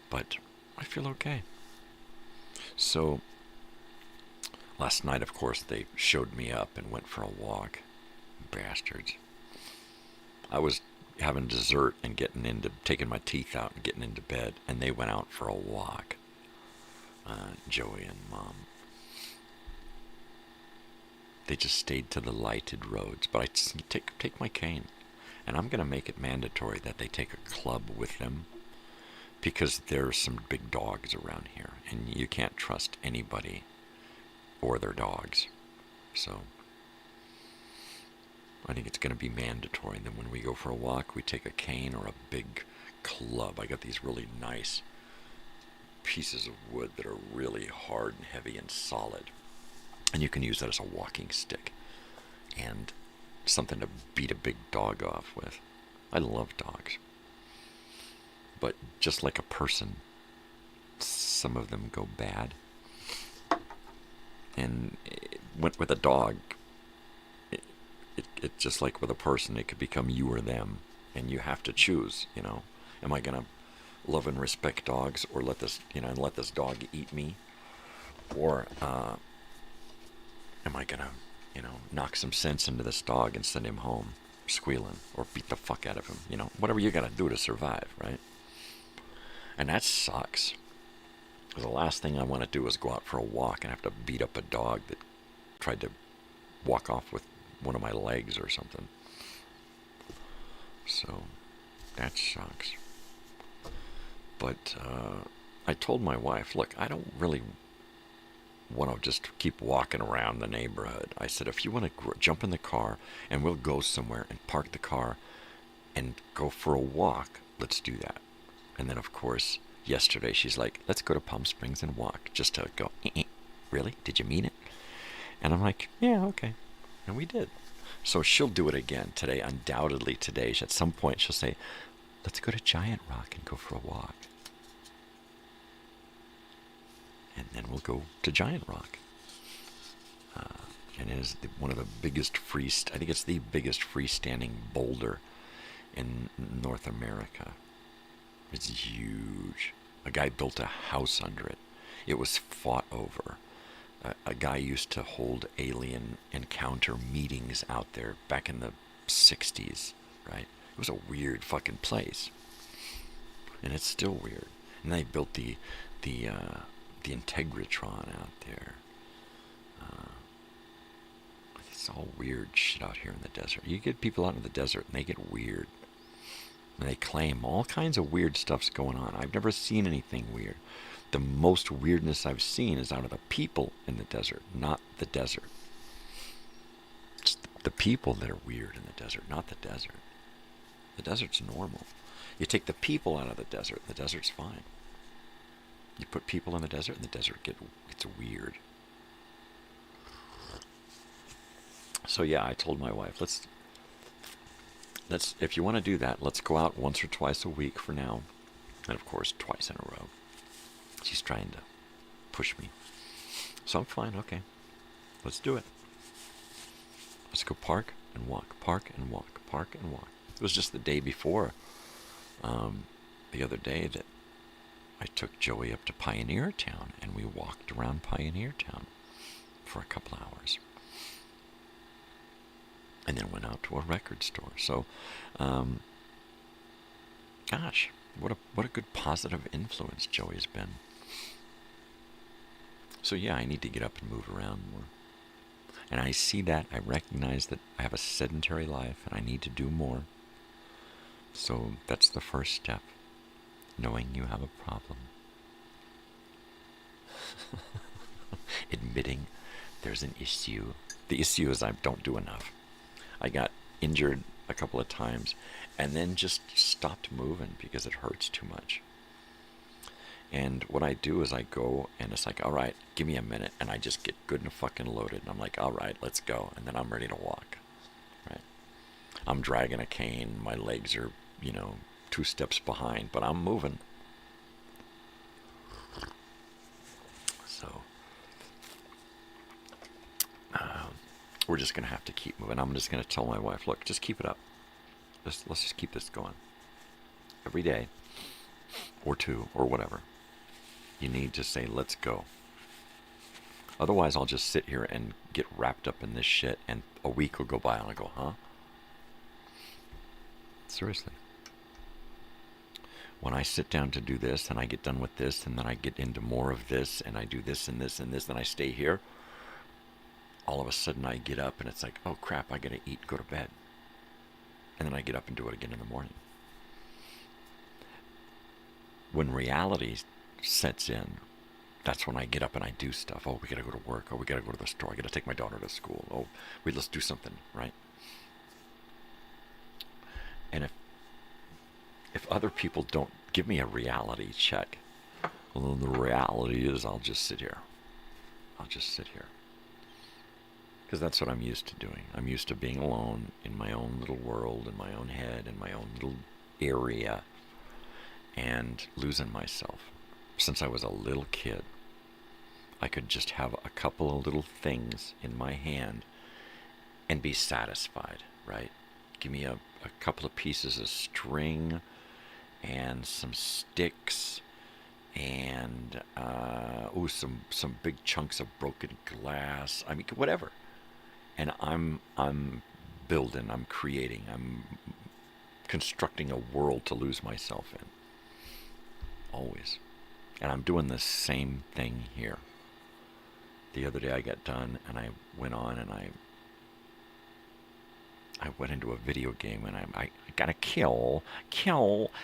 Speaker 1: But I feel okay. So, last night, of course, they showed me up and went for a walk. Bastards. I was having dessert and taking my teeth out and getting into bed, and they went out for a walk. Joey and Mom. They just stayed to the lighted roads, but I take my cane, and I'm going to make it mandatory that they take a club with them, because there's some big dogs around here, and you can't trust anybody or their dogs. So I think it's going to be mandatory. And then when we go for a walk, we take a cane or a big club. I got these really nice pieces of wood that are really hard and heavy and solid. And you can use that as a walking stick and something to beat a big dog off with. I love dogs. But just like a person, some of them go bad. And with a dog, it just like with a person, it could become you or them. And you have to choose, Am I going to love and respect dogs, or let this dog eat me? Or am I going to, knock some sense into this dog and send him home squealing, or beat the fuck out of him? Whatever you got to do to survive, right? And that sucks. Because the last thing I want to do is go out for a walk and have to beat up a dog that tried to walk off with one of my legs or something. So that sucks. But I told my wife, look, I don't really want to just keep walking around the neighborhood. I said, if you want to jump in the car and we'll go somewhere and park the car and go for a walk, let's do that. And then, of course, yesterday she's like, let's go to Palm Springs and walk. Just to go, really? Did you mean it? And I'm like, yeah, okay. And we did. So she'll do it again today, undoubtedly today. At some point she'll say, let's go to Giant Rock and go for a walk. And then we'll go to Giant Rock. And it is one of the biggest I think it's the biggest freestanding boulder in North America. It's huge. A guy built a house under it. It was fought over. A guy used to hold alien encounter meetings out there back in the 60s, right? It was a weird fucking place. And it's still weird. And they built the Integratron out there. It's all weird shit out here in the desert. You get people out in the desert and they get weird. And they claim all kinds of weird stuff's going on. I've never seen anything weird. The most weirdness I've seen is out of the people in the desert, not the desert. It's the people that are weird in the desert, not the desert. The desert's normal. You take the people out of the desert's fine. You put people in the desert, and the desert gets weird. So yeah, I told my wife, let's if you want to do that, let's go out once or twice a week for now. And of course, twice in a row. She's trying to push me. So I'm fine, okay. Let's do it. Let's go park and walk, park and walk, park and walk. It was just the day before, the other day, that I took Joey up to Pioneer Town, and we walked around Pioneer Town for a couple hours. And then went out to a record store. So, gosh, what a good positive influence Joey's been. So yeah, I need to get up and move around more. And I see that, I recognize that I have a sedentary life and I need to do more. So that's the first step, knowing you have a problem. Admitting there's an issue. The issue is I don't do enough. I got injured a couple of times and then just stopped moving because it hurts too much. And what I do is I go and it's like, all right, give me a minute. And I just get good and fucking loaded. And I'm like, all right, let's go. And then I'm ready to walk. Right? I'm dragging a cane. My legs are, 2 steps behind, but I'm moving. So we're just going to have to keep moving. I'm just going to tell my wife, look, just keep it up. Let's just keep this going. Every day, or 2, or whatever. You need to say, let's go. Otherwise, I'll just sit here and get wrapped up in this shit, and a week will go by, and I'll go, huh? Seriously. When I sit down to do this, and I get done with this, and then I get into more of this, and I do this and this and this, and I stay here, all of a sudden I get up, and it's like, oh crap, I gotta eat, go to bed. And then I get up and do it again in the morning. When reality sets in, that's when I get up and I do stuff. Oh, we gotta go to work. Oh, we gotta go to the store. I gotta take my daughter to school. Oh, let's do something, right? And if other people don't give me a reality check, well, the reality is I'll just sit here. Because that's what I'm used to doing. I'm used to being alone in my own little world, in my own head, in my own little area, and losing myself. Since I was a little kid, I could just have a couple of little things in my hand and be satisfied, right? Give me a couple of pieces of string and some sticks and some big chunks of broken glass. I mean, whatever. And I'm building, I'm creating, I'm constructing a world to lose myself in. Always. And I'm doing the same thing here. The other day I got done and I went on and I went into a video game and I got a kill,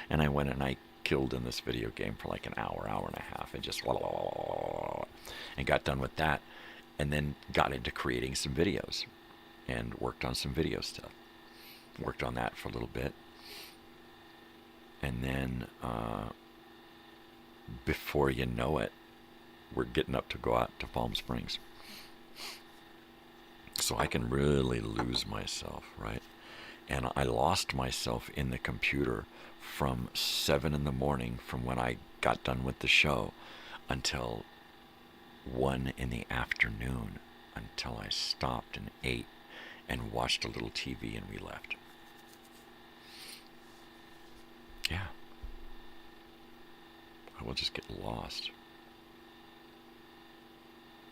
Speaker 1: and I went and I killed in this video game for like an hour and a half and just and got done with that, and then got into creating some videos and worked on some video stuff. Worked on that for a little bit. And then before you know it, we're getting up to go out to Palm Springs. So I can really lose myself, right? And I lost myself in the computer from 7 in the morning, from when I got done with the show, until 1 in the afternoon, until I stopped and ate and watched a little TV and we left. Yeah. I will just get lost.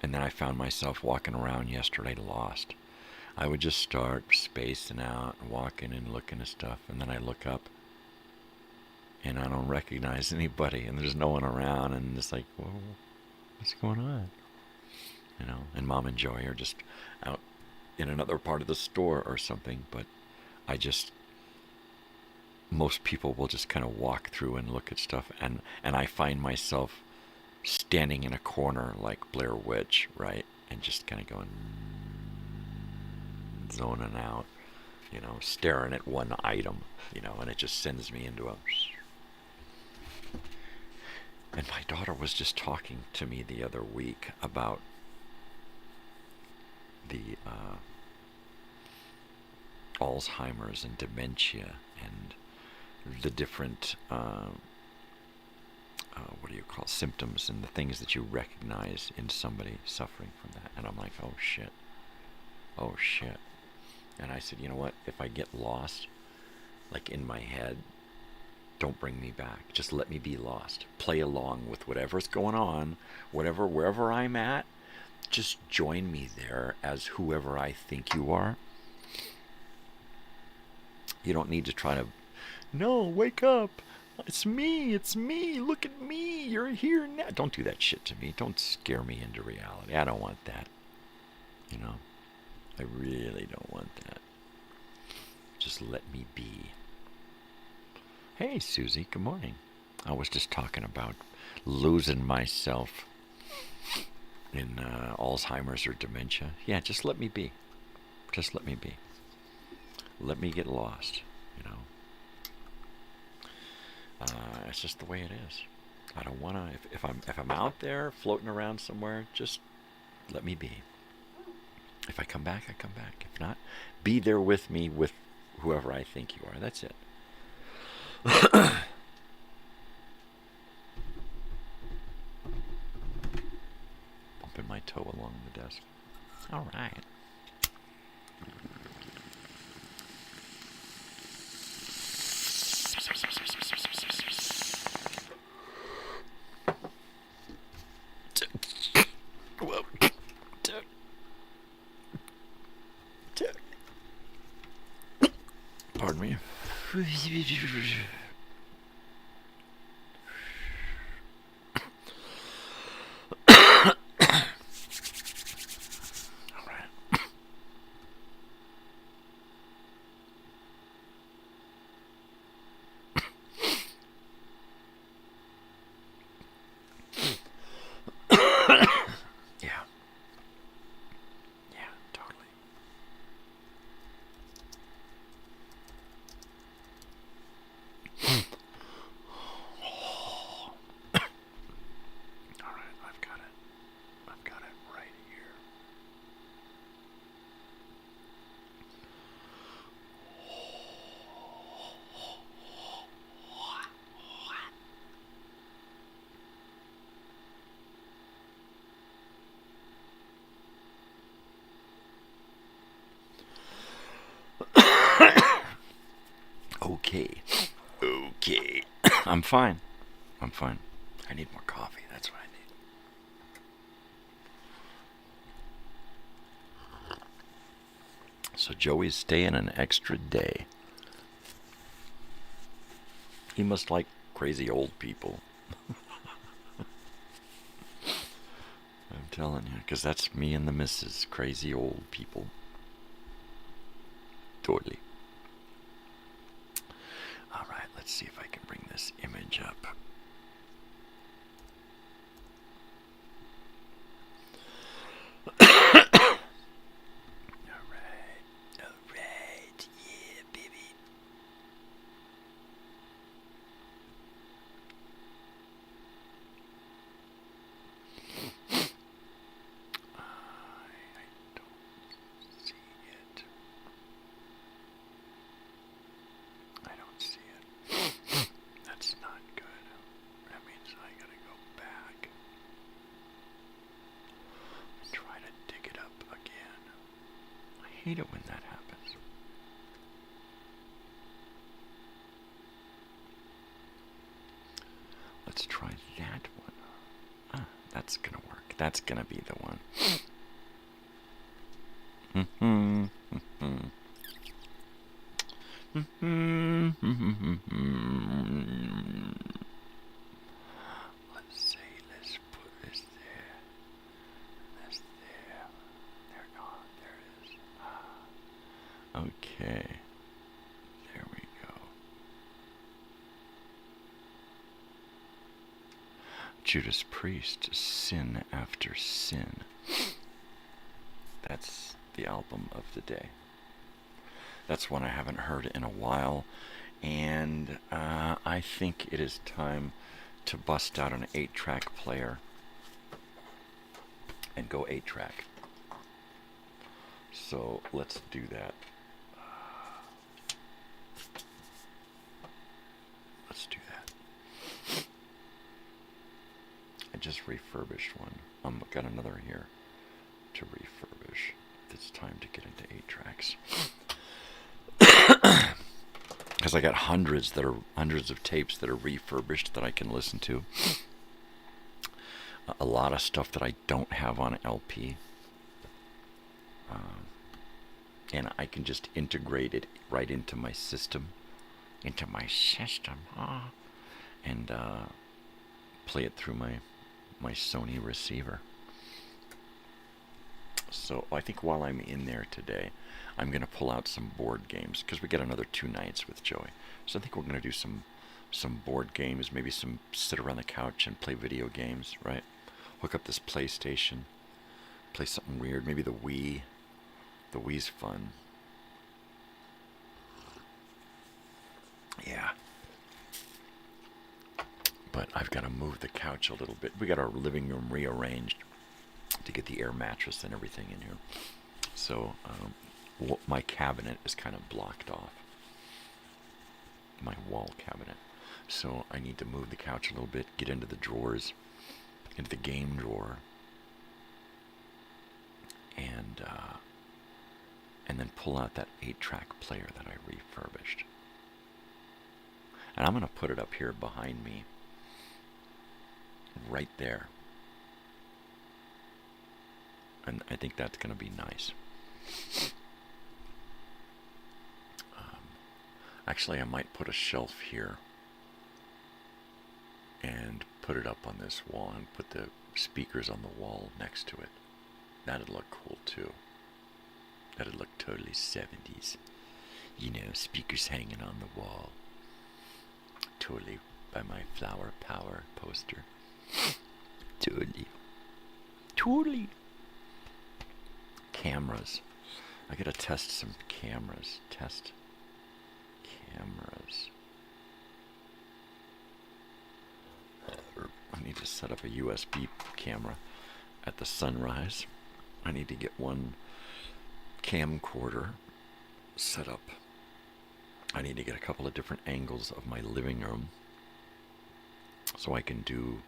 Speaker 1: And then I found myself walking around yesterday lost. I would just start spacing out, walking and looking at stuff, and then I look up, and I don't recognize anybody, and there's no one around, and it's like, whoa, what's going on? And Mom and Joey are just out in another part of the store or something, but most people will just kind of walk through and look at stuff, and I find myself standing in a corner like Blair Witch, right? And just kind of going, zoning out, staring at one item, and it just sends me into a... And my daughter was just talking to me the other week about the Alzheimer's and dementia and the different symptoms and the things that you recognize in somebody suffering from that. And I'm like, oh shit. And I said, you know what, if I get lost, like in my head, don't bring me back. Just let me be lost. Play along with whatever's going on, wherever I'm at. Just join me there as whoever I think you are. You don't need to try to, no, wake up. It's me. It's me. Look at me. You're here now. Don't do that shit to me. Don't scare me into reality. I don't want that. You know? I really don't want that. Just let me be. Hey, Susie. Good morning. I was just talking about losing myself in Alzheimer's or dementia. Yeah, just let me be. Just let me be. Let me get lost, you know. It's just the way it is. I don't want to. If I'm out there floating around somewhere, just let me be. If I come back, I come back. If not, be there with me with whoever I think you are. That's it. Bumping my toe along the desk. All right. Pardon me. Okay. I'm fine. I'm fine. I need more coffee. That's what I need. So Joey's staying an extra day. He must like crazy old people. I'm telling you, because that's me and the missus. Crazy old people. Totally. All right, let's see if I can bring this image up. Alright, yeah, baby. I don't see it. I don't see it. That's not good. That means I gotta go back and try to dig it up again. I hate it when that happens. Let's try that one. Ah, that's gonna work. That's gonna be the one. Let's see, let's put this there. This there. There, oh, there it is. Okay. There we go. Judas Priest, Sin After Sin. That's the album of the day. That's one I haven't heard in a while, and I think it is time to bust out an 8-track player and go 8-track. So let's do that. Let's do that. I just refurbished one. Got another here to refurbish. It's time to get into 8 tracks. Because I got hundreds of tapes that are refurbished that I can listen to. A lot of stuff that I don't have on LP. And I can just integrate it right into my system. and play it through my Sony receiver. So I think while I'm in there today, I'm going to pull out some board games, because we get another 2 nights with Joey. So I think we're going to do some board games, maybe some sit around the couch and play video games, right? Hook up this PlayStation, play something weird, maybe the Wii. The Wii's fun. Yeah. But I've got to move the couch a little bit. We got our living room rearranged to get the air mattress and everything in here. So my cabinet is kind of blocked off. My wall cabinet. So I need to move the couch a little bit, get into the drawers, into the game drawer, and then pull out that 8-track player that I refurbished. And I'm going to put it up here behind me, right there. And I think that's going to be nice. Actually, I might put a shelf here and put it up on this wall and put the speakers on the wall next to it. That'd look cool too. That'd look totally 70s. You know, speakers hanging on the wall. Totally by my Flower Power poster. Totally. Totally. Cameras. I gotta test some cameras. Test cameras. I need to set up a USB camera at the Sunrise. I need to get one camcorder set up. I need to get a couple of different angles of my living room so I can do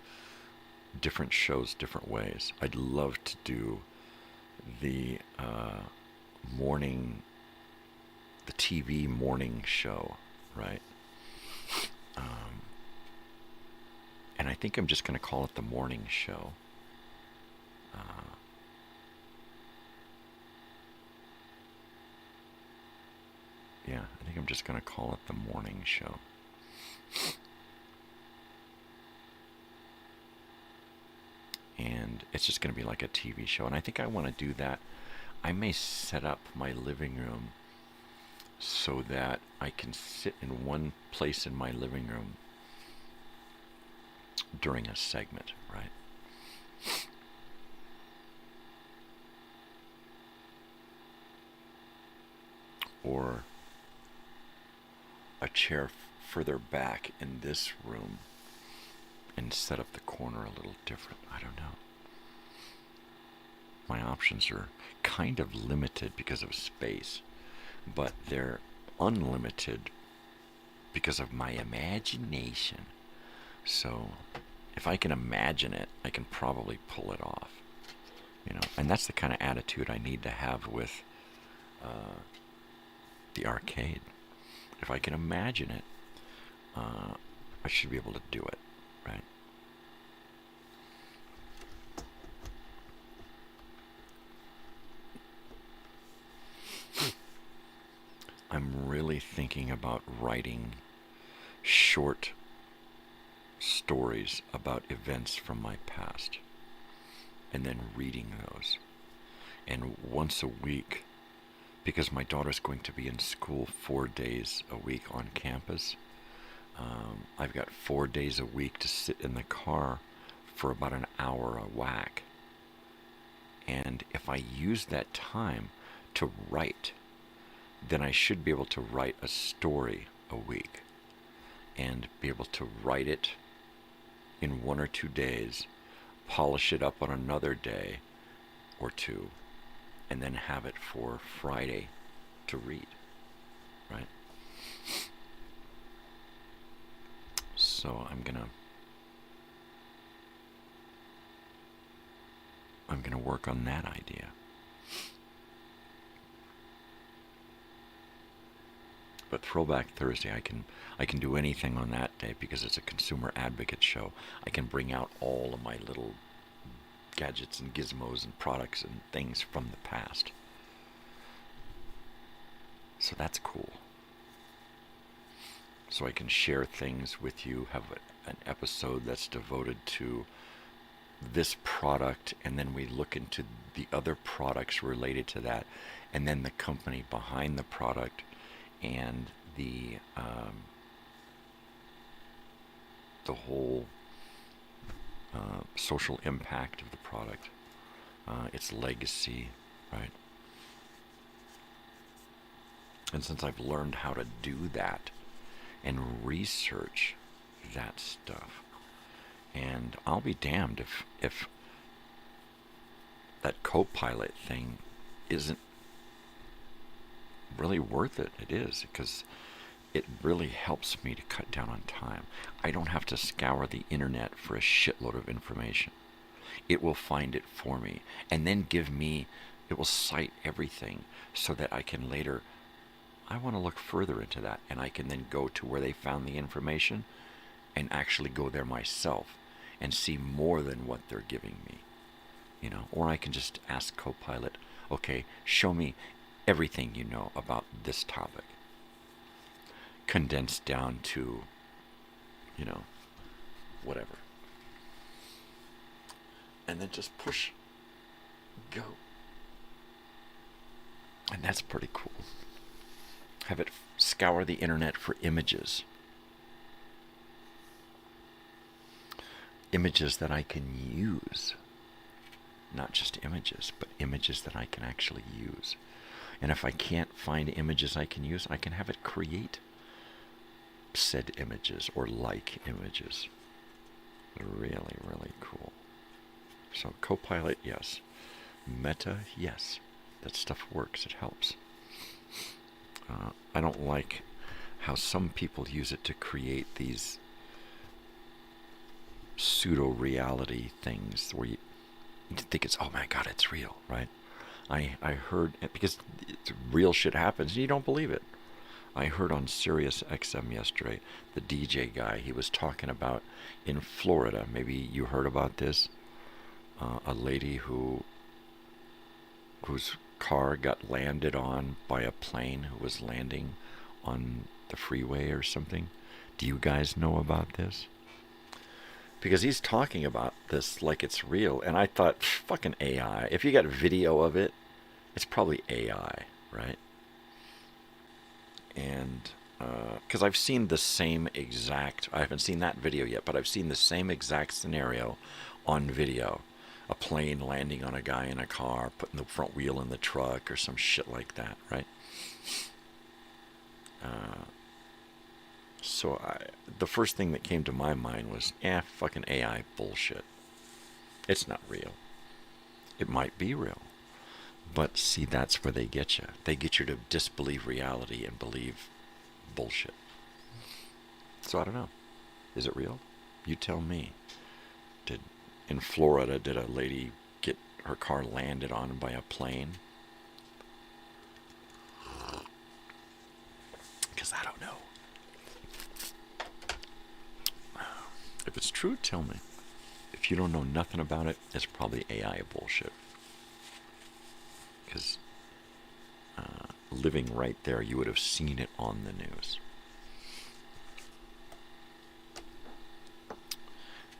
Speaker 1: different shows different ways. I'd love to do the TV morning show, right? And I think I'm just going to call it the morning show. Yeah, I think I'm just going to call it the morning show. And it's just going to be like a TV show. And I think I want to do that. I may set up my living room so that I can sit in one place in my living room during a segment, right? Or a chair further back in this room and set up the corner a little different. I don't know. My options are kind of limited because of space, but they're unlimited because of my imagination. So if I can imagine it, I can probably pull it off. You know, and that's the kind of attitude I need to have with the arcade. If I can imagine it, I should be able to do it, right? I'm really thinking about writing short stories about events from my past and then reading those. And once a week, because my daughter's going to be in school 4 days a week on campus, I've got 4 days a week to sit in the car for about an hour a whack. And if I use that time to write, then I should be able to write a story a week and be able to write it in 1 or 2 days, polish it up on another day or two, and then have it for Friday to read, right? So I'm gonna work on that idea. But Throwback Thursday, I can do anything on that day because it's a consumer advocate show. I can bring out all of my little gadgets and gizmos and products and things from the past. So that's cool. So I can share things with you, have an episode that's devoted to this product, and then we look into the other products related to that, and then the company behind the product, and the whole social impact of the product, its legacy, right? And since I've learned how to do that and research that stuff, and I'll be damned if that Copilot thing isn't really worth it. It is, because it really helps me to cut down on time. I don't have to scour the internet for a shitload of information. It will find it for me, and then it will cite everything so that I can later, I want to look further into that, and I can then go to where they found the information and actually go there myself and see more than what they're giving me. Or I can just ask Copilot, okay, show me everything you know about this topic, condensed down to, whatever. And then just push go. And that's pretty cool. Have it scour the internet for images. Images that I can use. Not just images, but images that I can actually use. And if I can't find images I can use, I can have it create said images or like images. Really, really cool. So Copilot, yes. Meta, yes. That stuff works. It helps. I don't like how some people use it to create these pseudo-reality things where you think it's, oh my god, it's real, right? I heard, because real shit happens and you don't believe it. I heard on Sirius XM yesterday, the DJ guy, he was talking about in Florida, maybe you heard about this, a lady whose car got landed on by a plane who was landing on the freeway or something. Do you guys know about this? Because he's talking about this like it's real, and I thought, fucking AI. If you got video of it, it's probably AI, right? And because I've seen the same exact, I haven't seen that video yet, but I've seen the same exact scenario on video. A plane landing on a guy in a car, putting the front wheel in the truck or some shit like that, right? So the first thing that came to my mind was, fucking AI bullshit. It's not real. It might be real. But see, that's where they get you. They get you to disbelieve reality and believe bullshit. So I don't know. Is it real? You tell me. In Florida, did a lady get her car landed on by a plane? Because I don't know. If it's true, tell me. If you don't know nothing about it, it's probably AI bullshit. Because living right there, you would have seen it on the news.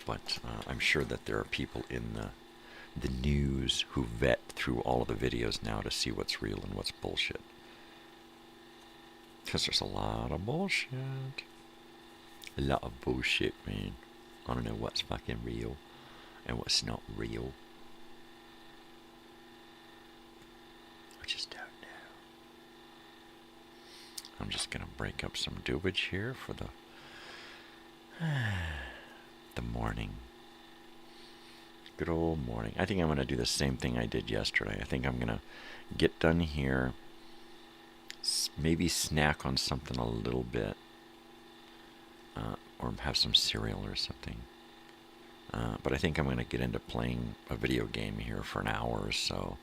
Speaker 1: But I'm sure that there are people in the news who vet through all of the videos now to see what's real and what's bullshit. Because there's a lot of bullshit. A lot of bullshit, man. I don't know what's fucking real and what's not real. I just don't know. I'm just going to break up some dubage here for the morning. Good old morning. I think I'm going to do the same thing I did yesterday. I think I'm going to get done here, maybe snack on something a little bit, or have some cereal or something. But I think I'm going to get into playing a video game here for an hour or so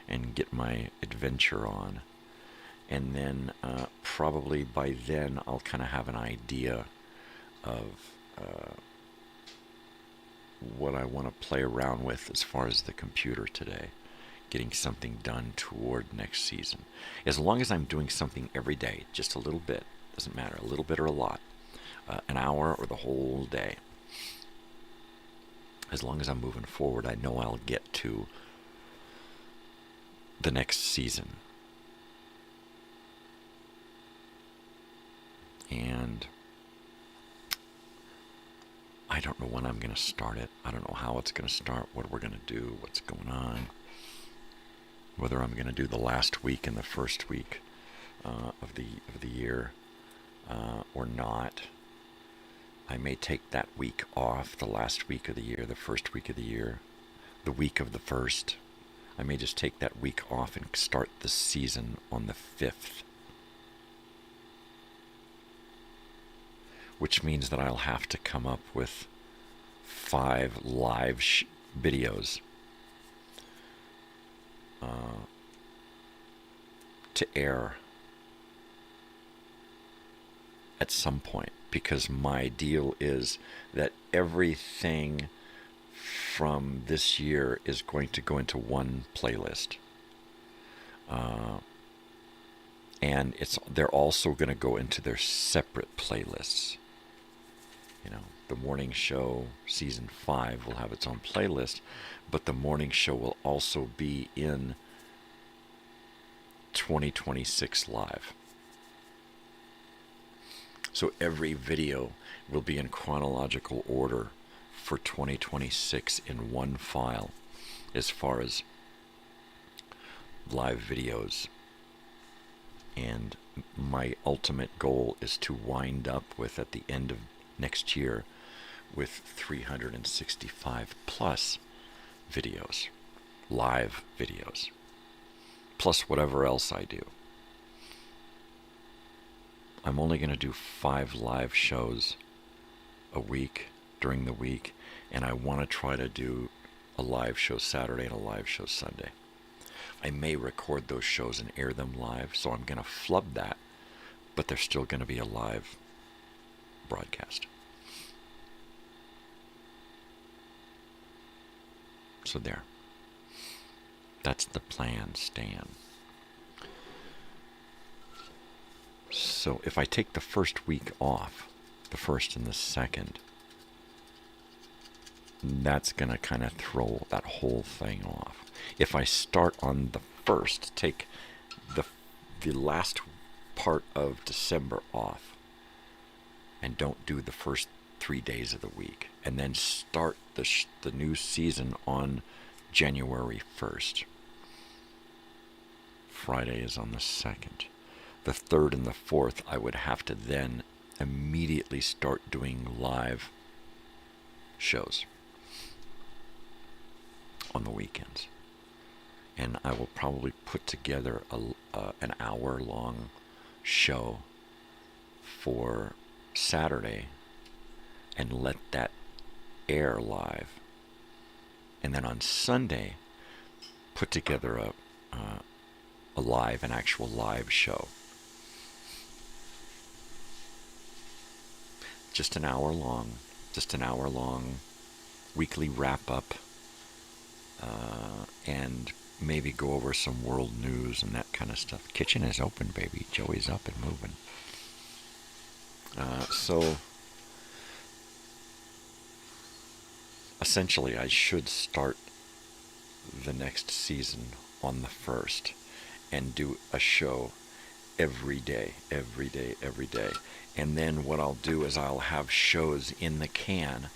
Speaker 1: and get my adventure on. And then probably by then I'll kind of have an idea of what I want to play around with as far as the computer today. Getting something done toward next season. As long as I'm doing something every day, just a little bit, doesn't matter, a little bit or a lot, an hour or the whole day. As long as I'm moving forward, I know I'll get to the next season. And I don't know when I'm going to start it. I don't know how it's going to start, what we're going to do, what's going on. Whether I'm going to do the last week and the first week of the year or not. I may take that week off, the last week of the year, the first week of the year, the week of the first. I may just take that week off and start the season on the 5th. Which means that I'll have to come up with 5 live videos to air at some point, because my deal is that everything from this year is going to go into one playlist, and they're also going to go into their separate playlists. You know, the morning show season 5 will have its own playlist, but the morning show will also be in 2026 live. So every video will be in chronological order for 2026 in one file as far as live videos. And my ultimate goal is to wind up with, at the end of next year, with 365 plus videos, live videos, plus whatever else I do. I'm only going to do 5 live shows a week during the week, and I want to try to do a live show Saturday and a live show Sunday. I may record those shows and air them live, so I'm going to flub that, but there's still going to be a live broadcast. So there. That's the plan, Stan. So if I take the first week off, the first and the second, that's going to kind of throw that whole thing off. If I start on the first, take the last part of December off, and don't do the first 3 days of the week, and then start the new season on January 1st. Friday is on the 2nd. The 3rd and the 4th, I would have to then immediately start doing live shows on the weekends. And I will probably put together an hour-long show for Saturday and let that air live. And then on Sunday, put together an actual live show. Just an hour long weekly wrap-up, and maybe go over some world news and that kind of stuff. Kitchen is open, baby. Joey's up and moving. So essentially, I should start the next season on the 1st and do a show every day. And then what I'll do is I'll have shows in the can,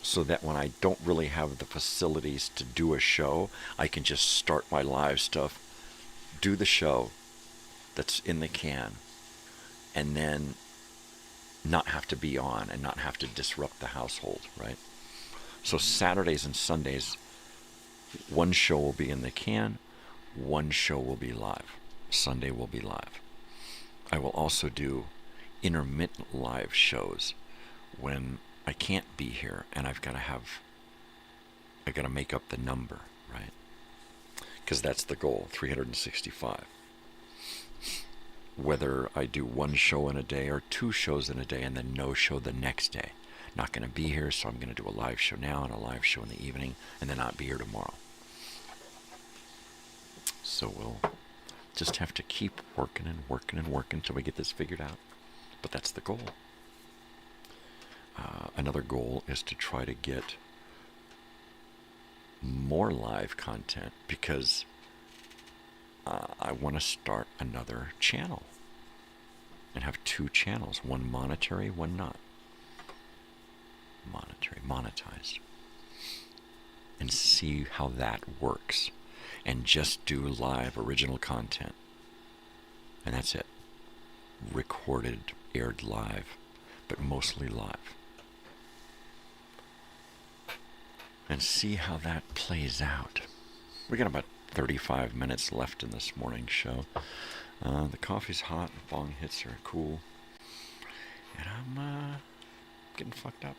Speaker 1: so that when I don't really have the facilities to do a show, I can just start my live stuff, do the show that's in the can, and then not have to be on and not have to disrupt the household, right? So Saturdays and Sundays, one show will be in the can, one show will be live. Sunday will be live. I will also do intermittent live shows when I can't be here and I got to make up the number, right? Because that's the goal, 365. Whether I do one show in a day or 2 shows in a day and then no show the next day. Not going to be here, so I'm going to do a live show now and a live show in the evening and then not be here tomorrow. So we'll just have to keep working until we get this figured out. But that's the goal. Another goal is to try to get more live content, because I want to start another channel and have 2 channels, one monetary, one not. Monetized. And see how that works. And just do live original content. And that's it. Recorded, aired live, but mostly live. And see how that plays out. We got about 35 minutes left in this morning's show. The coffee's hot, the bong hits are cool. And I'm getting fucked up.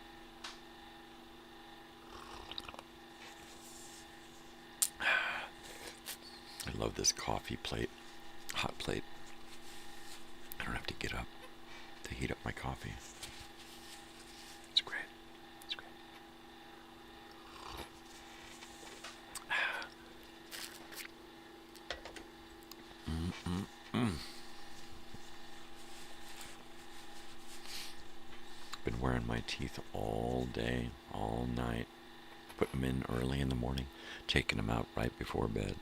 Speaker 1: I love this coffee plate, hot plate. I don't have to get up to heat up my coffee. It's great. It's great. Been wearing my teeth all day, all night. Putting them in early in the morning, taking them out right before bed.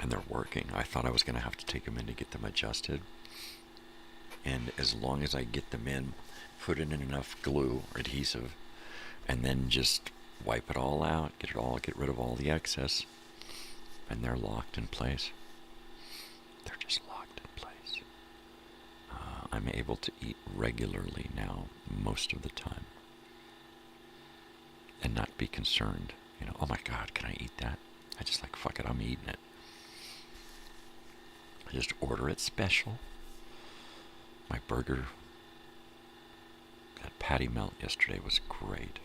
Speaker 1: And they're working. I thought I was going to have to take them in to get them adjusted. And as long as I get them in, put in enough glue or adhesive, and then just wipe it all out, get rid of all the excess, and they're locked in place. They're just locked in place. I'm able to eat regularly now, most of the time, and not be concerned. You know, oh my God, can I eat that? I just like, fuck it, I'm eating it. I just order it special. My burger, that patty melt yesterday was great.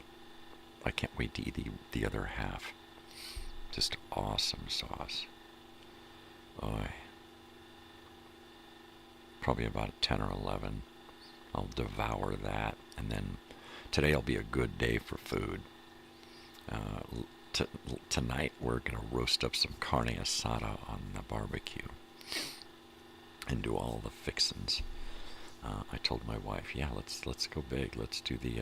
Speaker 1: I can't wait to eat the other half. Just awesome sauce. Boy. Probably about 10 or 11. I'll devour that. And then today will be a good day for food. Tonight we're going to roast up some carne asada on the barbecue. And do all the fixins. I told my wife, yeah, let's go big. Let's do the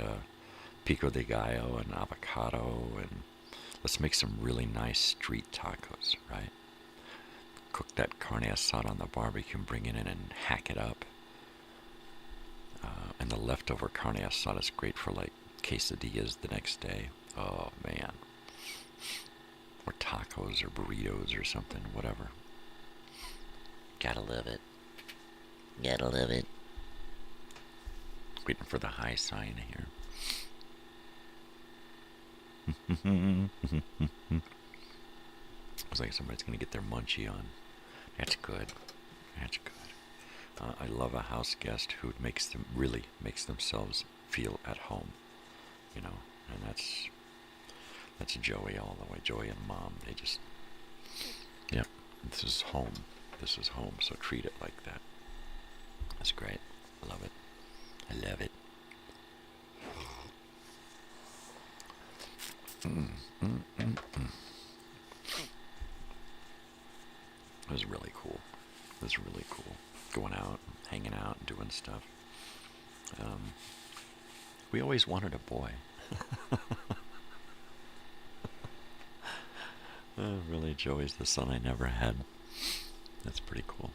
Speaker 1: pico de gallo and avocado, and let's make some really nice street tacos, right? Cook that carne asada on the barbecue and bring it in and hack it up. And the leftover carne asada is great for like quesadillas the next day. Oh man. Or tacos or burritos or something, whatever. Gotta love it. Gotta love it. Waiting for the high sign here. Looks like somebody's going to get their munchie on. That's good. That's good. I love a house guest who makes themselves feel at home. You know, and that's Joey all the way. Joey and Mom, they just, yeah, this is home. This is home, so treat it like that. That's great. I love it. I love it. It was really cool. It was really cool. Going out, hanging out, doing stuff. We always wanted a boy. Really, Joey's the son I never had. That's pretty cool.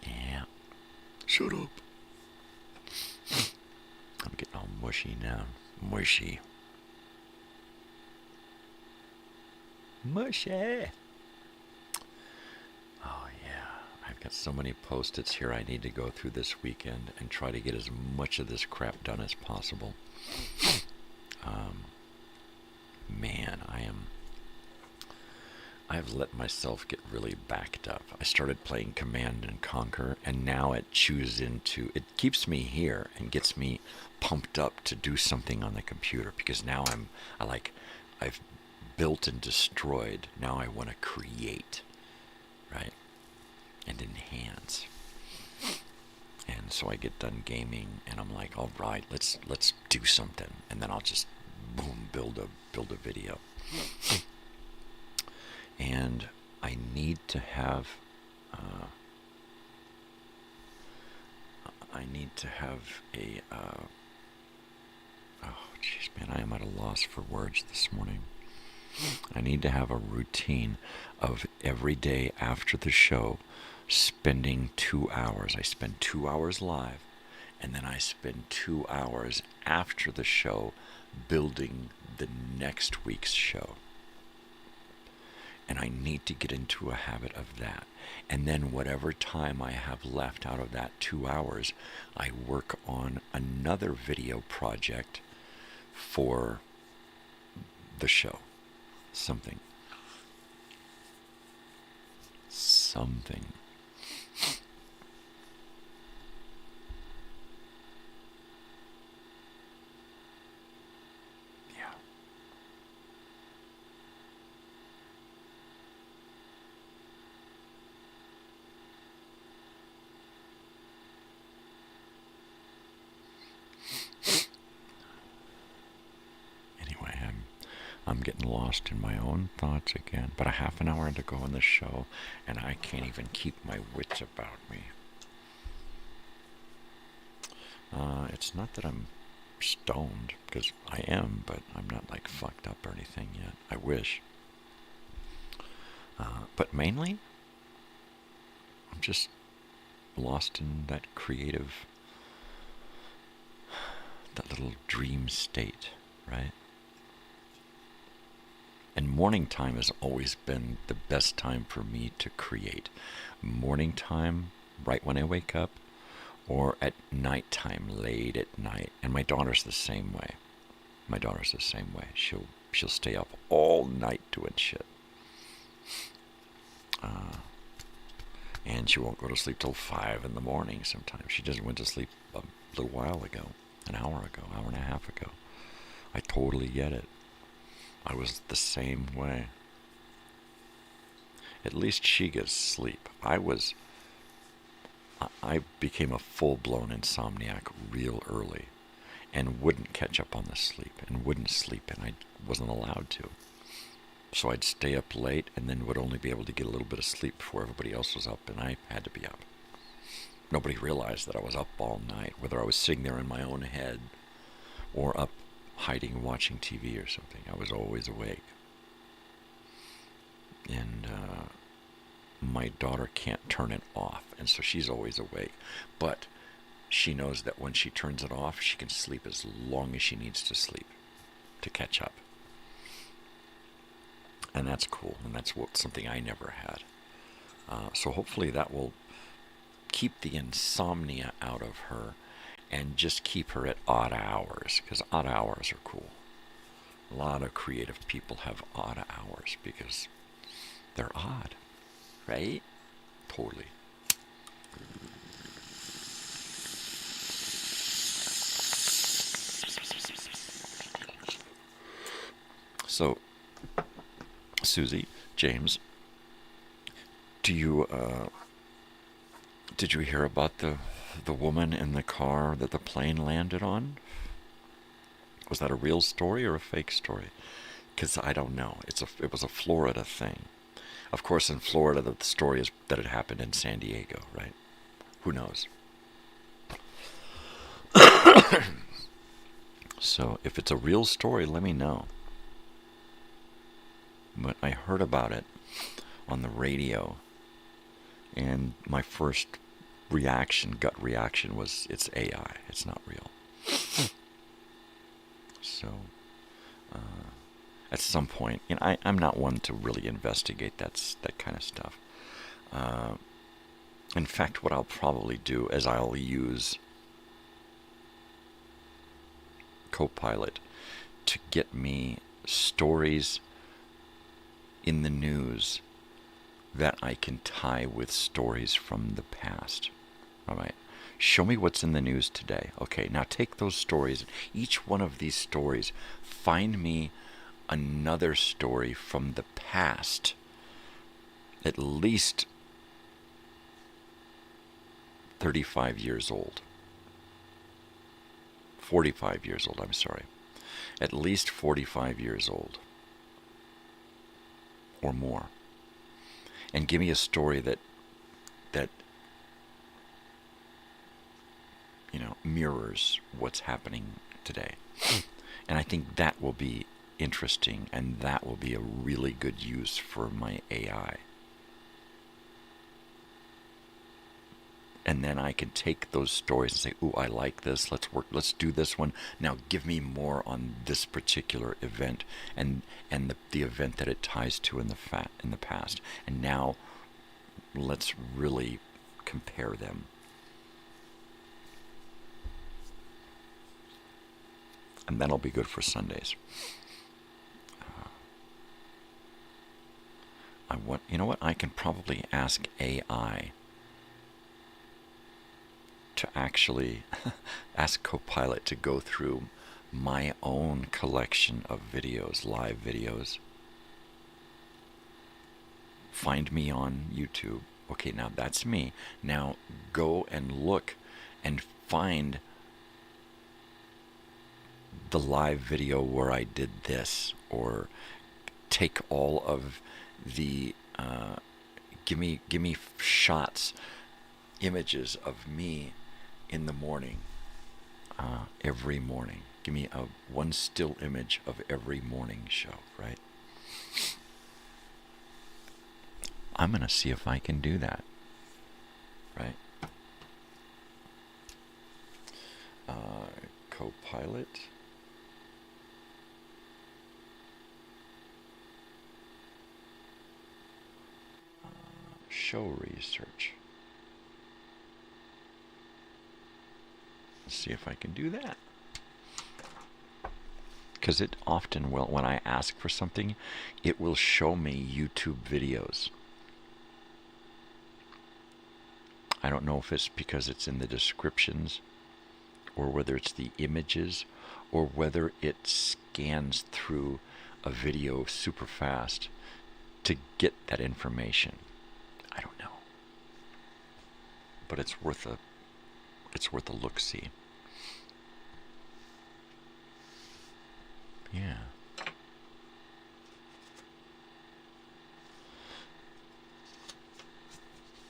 Speaker 1: Yeah. Shut up. I'm getting all mushy now. Mushy. Mushy. Oh yeah. I've got so many Post-its here I need to go through this weekend and try to get as much of this crap done as possible. Man, I've let myself get really backed up. I started playing Command and Conquer, and now it keeps me here and gets me pumped up to do something on the computer, because now I've built and destroyed. Now I want to create, right? And enhance. And so I get done gaming, and I'm like, all right, let's do something, and then I'll just boom, build a video. And I need to have I need to have a, oh, jeez, man, I am at a loss for words this morning. I need to have a routine of every day after the show spending 2 hours. I spend 2 hours live, and then I spend 2 hours after the show building the next week's show. And I need to get into a habit of that. And then whatever time I have left out of that 2 hours, I work on another video project for the show. Something. Yeah. Anyway, I'm getting lost in my own thoughts again. But a half an hour to go on the show, and I can't even keep my wits about me. It's not that I'm stoned, because I am, but I'm not like fucked up or anything yet. I wish. But mainly, I'm just lost in that creative, that little dream state, right? And morning time has always been the best time for me to create. Morning time, right when I wake up, or at nighttime, late at night. And my daughter's the same way. She'll stay up all night doing shit. And she won't go to sleep till 5 in the morning sometimes. She just went to sleep a little while ago, an hour and a half ago. I totally get it. I was the same way. At least she gets sleep. I became a full-blown insomniac real early and wouldn't catch up on the sleep and wouldn't sleep, and I wasn't allowed to. So I'd stay up late and then would only be able to get a little bit of sleep before everybody else was up, and I had to be up. Nobody realized that I was up all night, whether I was sitting there in my own head or up hiding watching TV or something. I was always awake. And my daughter can't turn it off, and so she's always awake. But she knows that when she turns it off, she can sleep as long as she needs to sleep to catch up. And that's cool, and that's something I never had. So hopefully that will keep the insomnia out of her and just keep her at odd hours, because odd hours are cool. A lot of creative people have odd hours because they're odd, right? Totally. So, Susie, James, did you hear about the woman in the car that the plane landed on? Was that a real story or a fake story? Because I don't know. It was a Florida thing. Of course, in Florida, the story is that it happened in San Diego, right? Who knows? So, if it's a real story, let me know. But I heard about it on the radio, and my first gut reaction was, it's AI. It's not real. So, at some point, I'm not one to really investigate that kind of stuff. In fact, what I'll probably do is I'll use Copilot to get me stories in the news that I can tie with stories from the past. All right. Show me what's in the news today. Okay, now take those stories, each one of these stories, find me another story from the past, at least 35 years old. 45 years old, I'm sorry. At least 45 years old. Or more. And give me a story that mirrors what's happening today. And I think that will be interesting, and that will be a really good use for my AI. And then I can take those stories and say, ooh, I like this, let's do this one. Now give me more on this particular event and the event that it ties to in the past. And now let's really compare them. And that'll be good for Sundays. You know what? I can probably ask AI to actually ask Copilot to go through my own collection of videos, live videos. Find me on YouTube. Okay, now that's me. Now go and look and find the live video where I did this, or take all of the give me shots, images of me in the morning, every morning. Give me one still image of every morning show, right? I'm gonna see if I can do that, right? Copilot. Show research. Let's see if I can do that. Because it often will, when I ask for something, it will show me YouTube videos. I don't know if it's because it's in the descriptions, or whether it's the images, or whether it scans through a video super fast to get that information. I don't know. But it's worth a look-see. Yeah.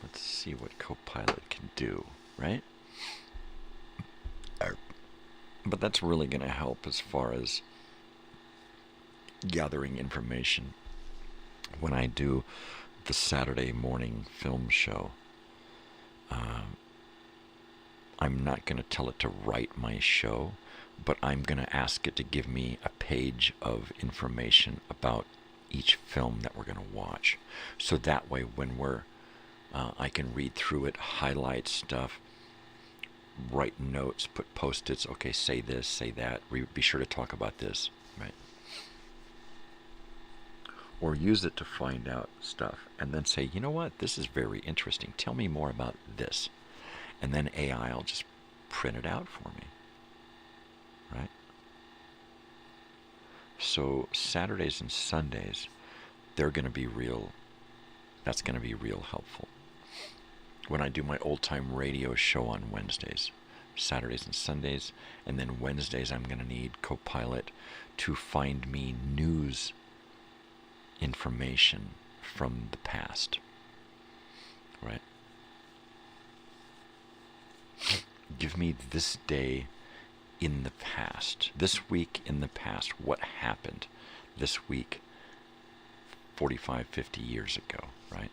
Speaker 1: Let's see what Copilot can do, right? But that's really going to help as far as gathering information when I do the Saturday morning film show. I'm not going to tell it to write my show, but I'm going to ask it to give me a page of information about each film that we're going to watch. So that way when I can read through it, highlight stuff, write notes, put post-its, okay, say this, say that, be sure to talk about this, right? Or use it to find out stuff and then say, you know what, this is very interesting, tell me more about this. And then AI will just print it out for me, right? So Saturdays and Sundays, they're going to be real, that's going to be real helpful. When I do my old-time radio show on Wednesdays, Saturdays and Sundays, and then Wednesdays I'm going to need Copilot to find me news information from the past, right? Give me this day in the past, this week in the past, what happened this week 45, 50 years ago, right?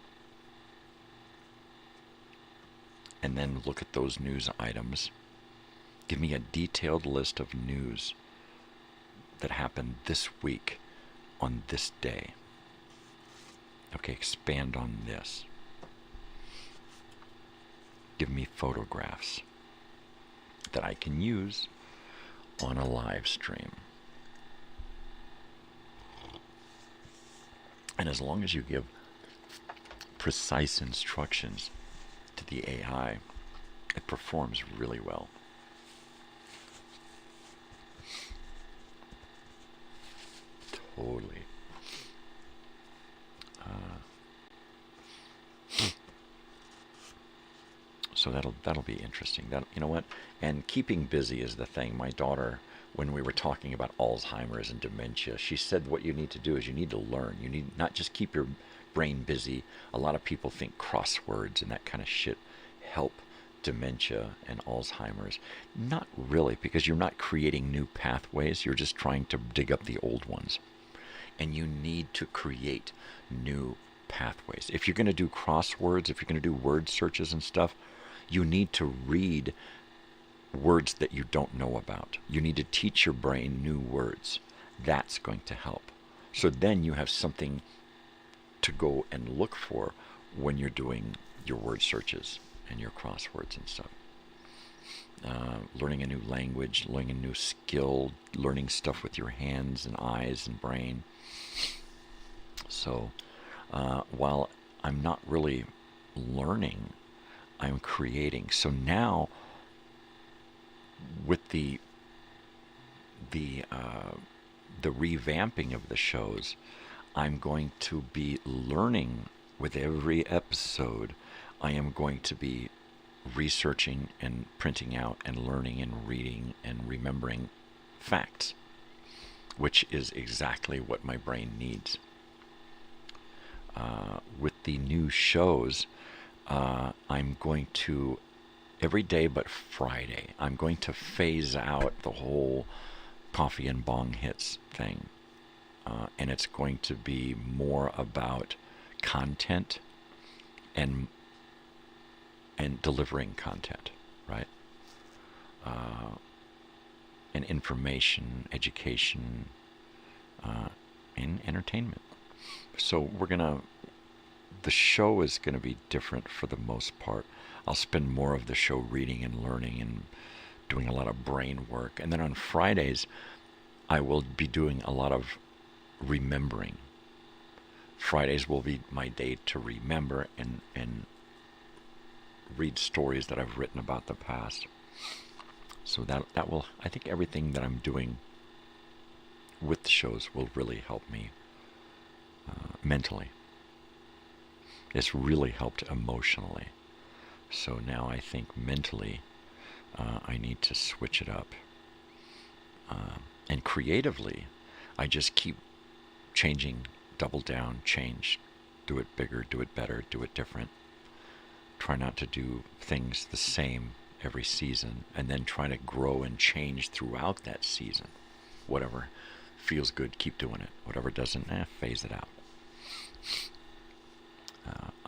Speaker 1: And then look at those news items. Give me a detailed list of news that happened this week on this day. Okay, expand on this. Give me photographs that I can use on a live stream. And as long as you give precise instructions to the AI, it performs really well. Totally. So that'll be interesting. You know what? And keeping busy is the thing. My daughter, when we were talking about Alzheimer's and dementia, she said what you need to do is you need to learn. You need not just keep your brain busy. A lot of people think crosswords and that kind of shit help dementia and Alzheimer's? Not really, because you're not creating new pathways. You're just trying to dig up the old ones. And you need to create new pathways. If you're going to do crosswords, if you're going to do word searches and stuff, you need to read words that you don't know about. You need to teach your brain new words. That's going to help. So then you have something to go and look for when you're doing your word searches and your crosswords and stuff. Learning a new language, learning a new skill, learning stuff with your hands and eyes and brain. So while I'm not really learning, I'm creating. So now with the revamping of the shows, I'm going to be learning with every episode. I am going to be researching and printing out and learning and reading and remembering facts, which is exactly what my brain needs. With the new shows, I'm going to, every day but Friday, I'm going to phase out the whole coffee and bong hits thing. And it's going to be more about content and delivering content, right? And information, education, and entertainment. So the show is gonna be different for the most part. I'll spend more of the show reading and learning and doing a lot of brain work. And then on Fridays, I will be doing a lot of remembering. Fridays will be my day to remember and read stories that I've written about the past. So that will, I think everything that I'm doing with the shows will really help me mentally. It's really helped emotionally. So now I think mentally I need to switch it up. And creatively, I just keep changing, double down, change, do it bigger, do it better, do it different. Try not to do things the same every season, and then try to grow and change throughout that season. Whatever feels good, keep doing it. Whatever doesn't, phase it out.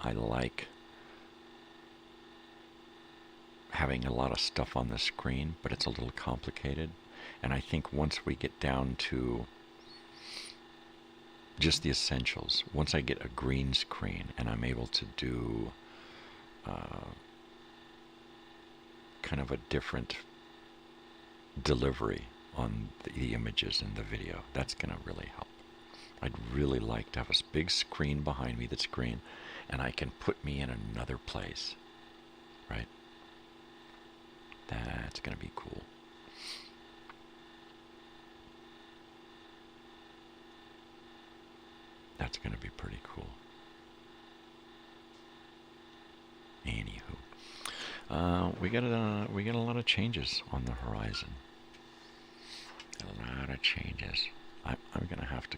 Speaker 1: I like having a lot of stuff on the screen, but it's a little complicated. And I think once we get down to just the essentials, once I get a green screen and I'm able to do kind of a different delivery on the images and the video, that's going to really help. I'd really like to have a big screen behind me that's green, and I can put me in another place, right? That's going to be cool. That's going to be pretty cool. Anywho, we got a lot of changes on the horizon. A lot of changes. I'm gonna have to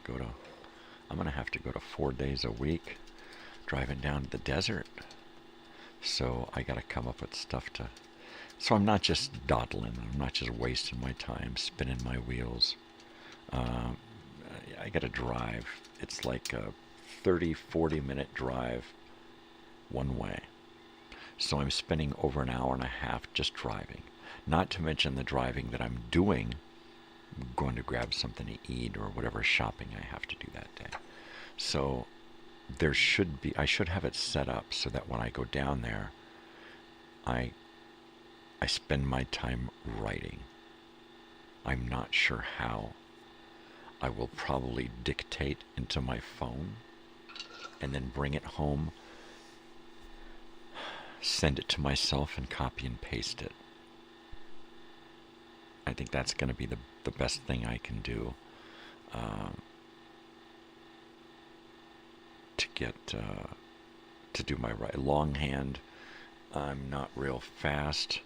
Speaker 1: go to 4 days a week, driving down to the desert. So I got to come up with stuff to. So I'm not just dawdling. I'm not just wasting my time spinning my wheels. I got to drive. It's like a 30-40 minute drive one way. So I'm spending over an hour and a half just driving. Not to mention the driving that I'm doing, going to grab something to eat or whatever shopping I have to do that day. So I should have it set up so that when I go down there, I spend my time writing. I'm not sure how. I will probably dictate into my phone and then bring it home, send it to myself, and copy and paste it. I think that's going to be the best thing I can do to get to do my writing. Longhand, I'm not real fast.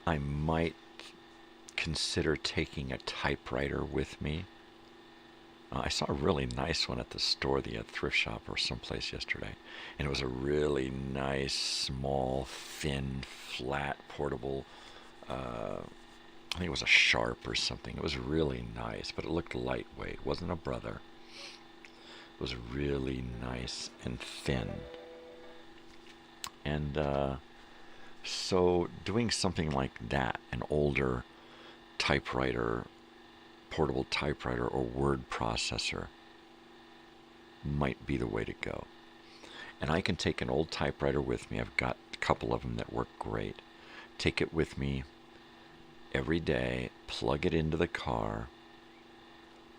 Speaker 1: I might consider taking a typewriter with me I saw a really nice one at the store, the thrift shop or someplace yesterday, and it was a really nice, small, thin, flat, portable. I think it was a Sharp or something. It was really nice, but it looked lightweight. It wasn't a Brother. It was really nice and thin. And so doing something like that, an older typewriter, portable typewriter or word processor, might be the way to go. And I can take an old typewriter with me. I've got a couple of them that work great. Take it with me every day, plug it into the car,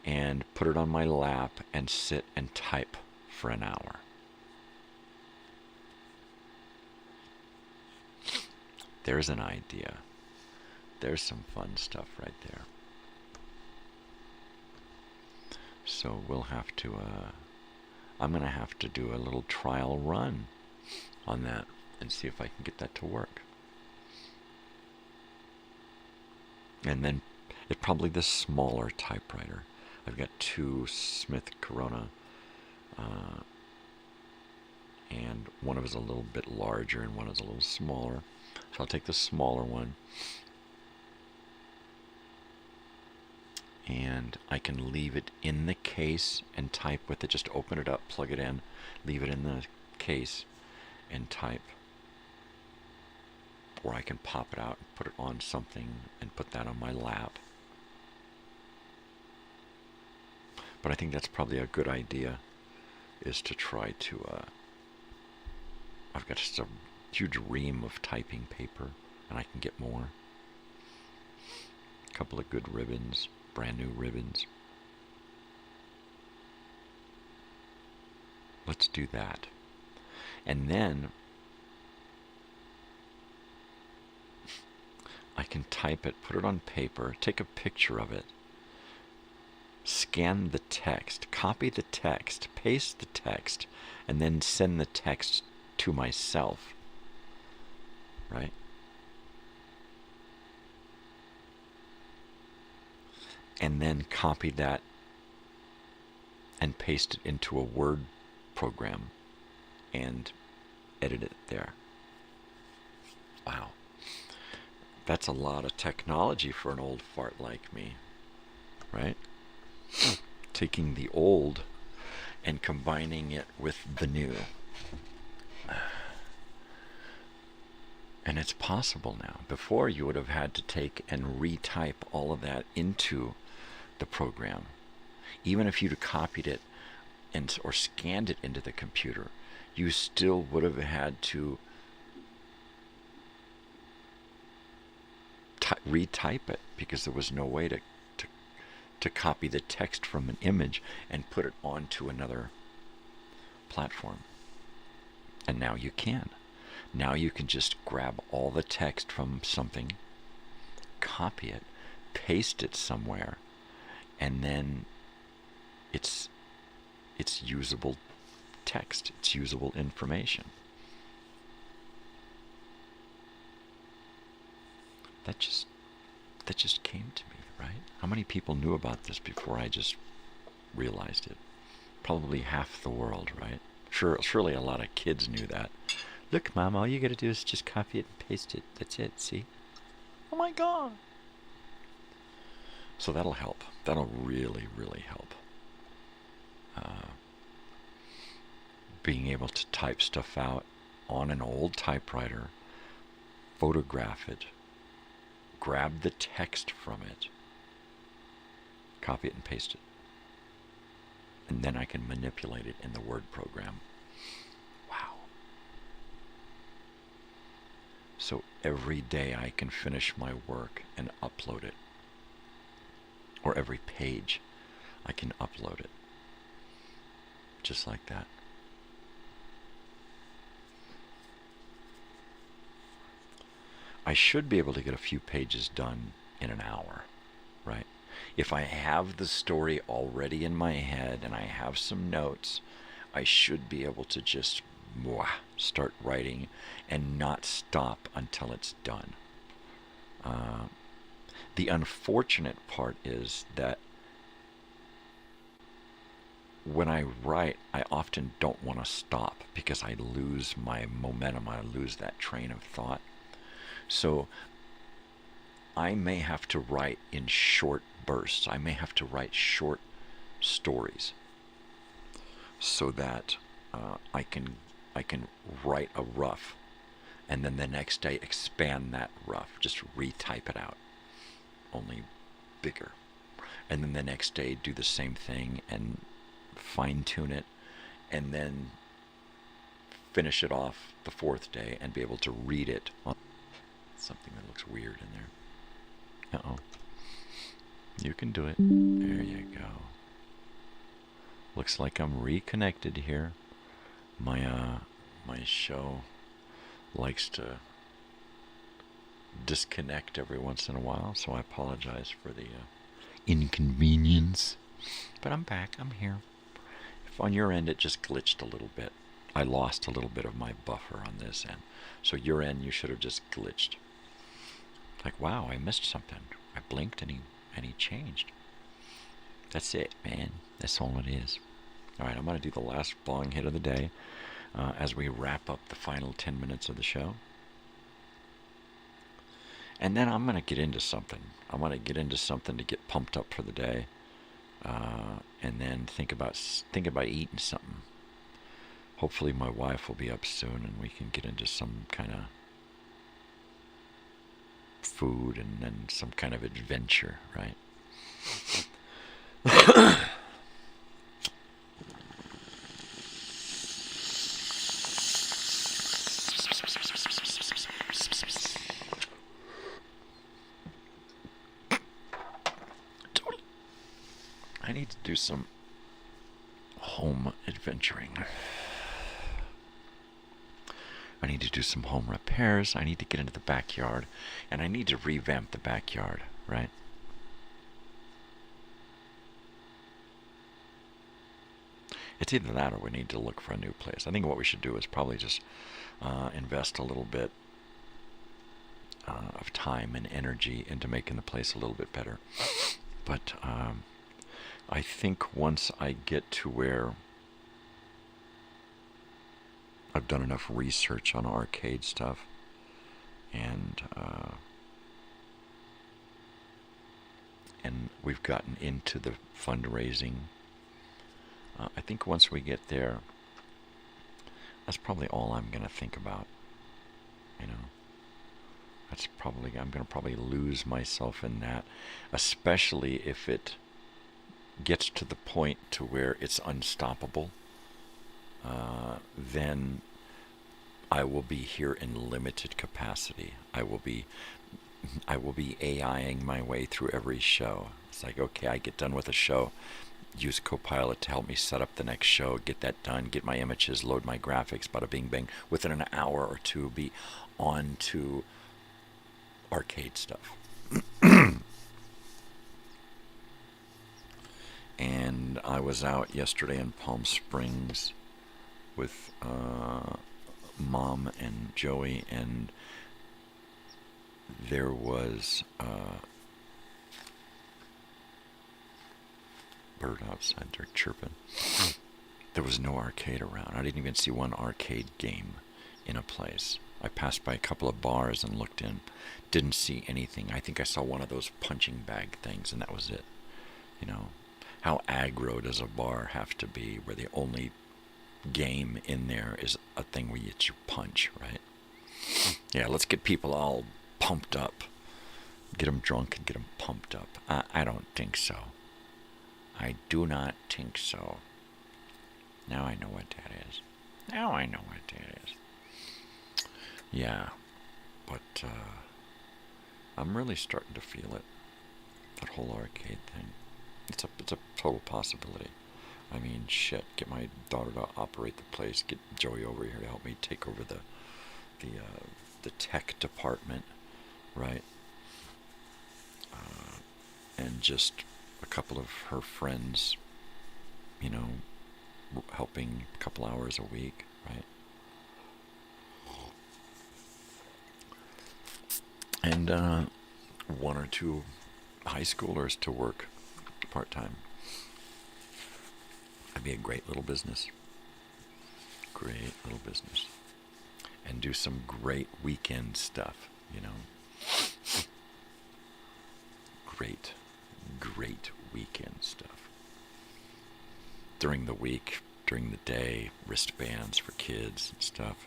Speaker 1: and put it on my lap and sit and type for an hour. There's an idea. There's some fun stuff right there. So we'll have to, I'm going to have to do a little trial run on that and see if I can get that to work. And then it's probably the smaller typewriter. I've got two Smith Corona, and one of them is a little bit larger and one is a little smaller. So I'll take the smaller one, and I can leave it in the case and type with it. Just open it up, plug it in, leave it in the case and type. Or I can pop it out and put it on something and put that on my lap. But I think that's probably a good idea, is to try to, I've got just a huge ream of typing paper, and I can get more. A couple of good ribbons, brand new ribbons. Let's do that. And then I can type it, put it on paper, take a picture of it, scan the text, copy the text, paste the text, and then send the text to myself, right? And then copy that and paste it into a Word program and edit it there. Wow. That's a lot of technology for an old fart like me, right? Taking the old and combining it with the new. And it's possible now. Before, you would have had to take and retype all of that into the program. Even if you'd have copied it and or scanned it into the computer, you still would have had to retype it, because there was no way to copy the text from an image and put it onto another platform. And now you can. Now you can just grab all the text from something, copy it, paste it somewhere, and then it's usable text, it's usable information. That just came to me, right? How many people knew about this before I just realized it? Probably half the world, right? Surely a lot of kids knew that. Look, Mom, all you gotta do is just copy it and paste it. That's it, see? Oh my God! So that'll help. That'll really, really help. Being able to type stuff out on an old typewriter, photograph it, grab the text from it, copy it and paste it. And then I can manipulate it in the Word program. Wow. So every day I can finish my work and upload it. Or every page I can upload it. Just like that. I should be able to get a few pages done in an hour, right? If I have the story already in my head and I have some notes, I should be able to just start writing and not stop until it's done. The unfortunate part is that when I write, I often don't want to stop because I lose my momentum. I lose that train of thought. So I may have to write in short bursts. I may have to write short stories so that I can write a rough, and then the next day expand that rough, just retype it out, only bigger, and then the next day do the same thing and fine tune it, and then finish it off the fourth day and be able to read it on something that looks weird in there. Uh-oh. You can do it. There you go. Looks like I'm reconnected here. My show likes to disconnect every once in a while, so I apologize for the inconvenience. But I'm back. I'm here. If on your end it just glitched a little bit, I lost a little bit of my buffer on this end. So your end, you should have just glitched. Like, wow, I missed something. I blinked and he changed. That's it, man. That's all it is. All right, I'm going to do the last Bong hit of the day as we wrap up the final 10 minutes of the show. And then I'm going to get into something. I'm going to get into something to get pumped up for the day. And then think about eating something. Hopefully my wife will be up soon and we can get into some kind of food and then some kind of adventure, right? I need to do some home adventuring. I need to do some home repairs. I need to get into the backyard. And I need to revamp the backyard, right? It's either that or we need to look for a new place. I think what we should do is probably just invest a little bit of time and energy into making the place a little bit better. But I think once I get to where I've done enough research on arcade stuff and we've gotten into the fundraising, I think once we get there, that's probably all I'm going to think about, you know. I'm going to probably lose myself in that, especially if it gets to the point to where it's unstoppable. Then I will be here in limited capacity. I will be AIing my way through every show. It's like, okay, I get done with a show, use Copilot to help me set up the next show, get that done, get my images, load my graphics, bada bing bang. Within an hour or two, be on to arcade stuff. And I was out yesterday in Palm Springs with Mom and Joey, and there was a bird outside there chirping. There was no arcade around. I didn't even see one arcade game in a place. I passed by a couple of bars and looked in. Didn't see anything. I think I saw one of those punching bag things, and that was it. You know, how aggro does a bar have to be where the only game in there is a thing where you punch, right? Yeah, let's get people all pumped up. Get them drunk and get them pumped up. I don't think so. I do not think so. Now I know what that is. Now I know what that is. Yeah, but I'm really starting to feel it. That whole arcade thing. It's a total possibility. I mean, shit. Get my daughter to operate the place. Get Joey over here to help me take over the tech department, right? And just a couple of her friends, you know, helping a couple hours a week, right? And one or two high schoolers to work part-time. That'd be a great little business. Great little business. And do some great weekend stuff, you know. Great, great weekend stuff. During the week, during the day, wristbands for kids and stuff.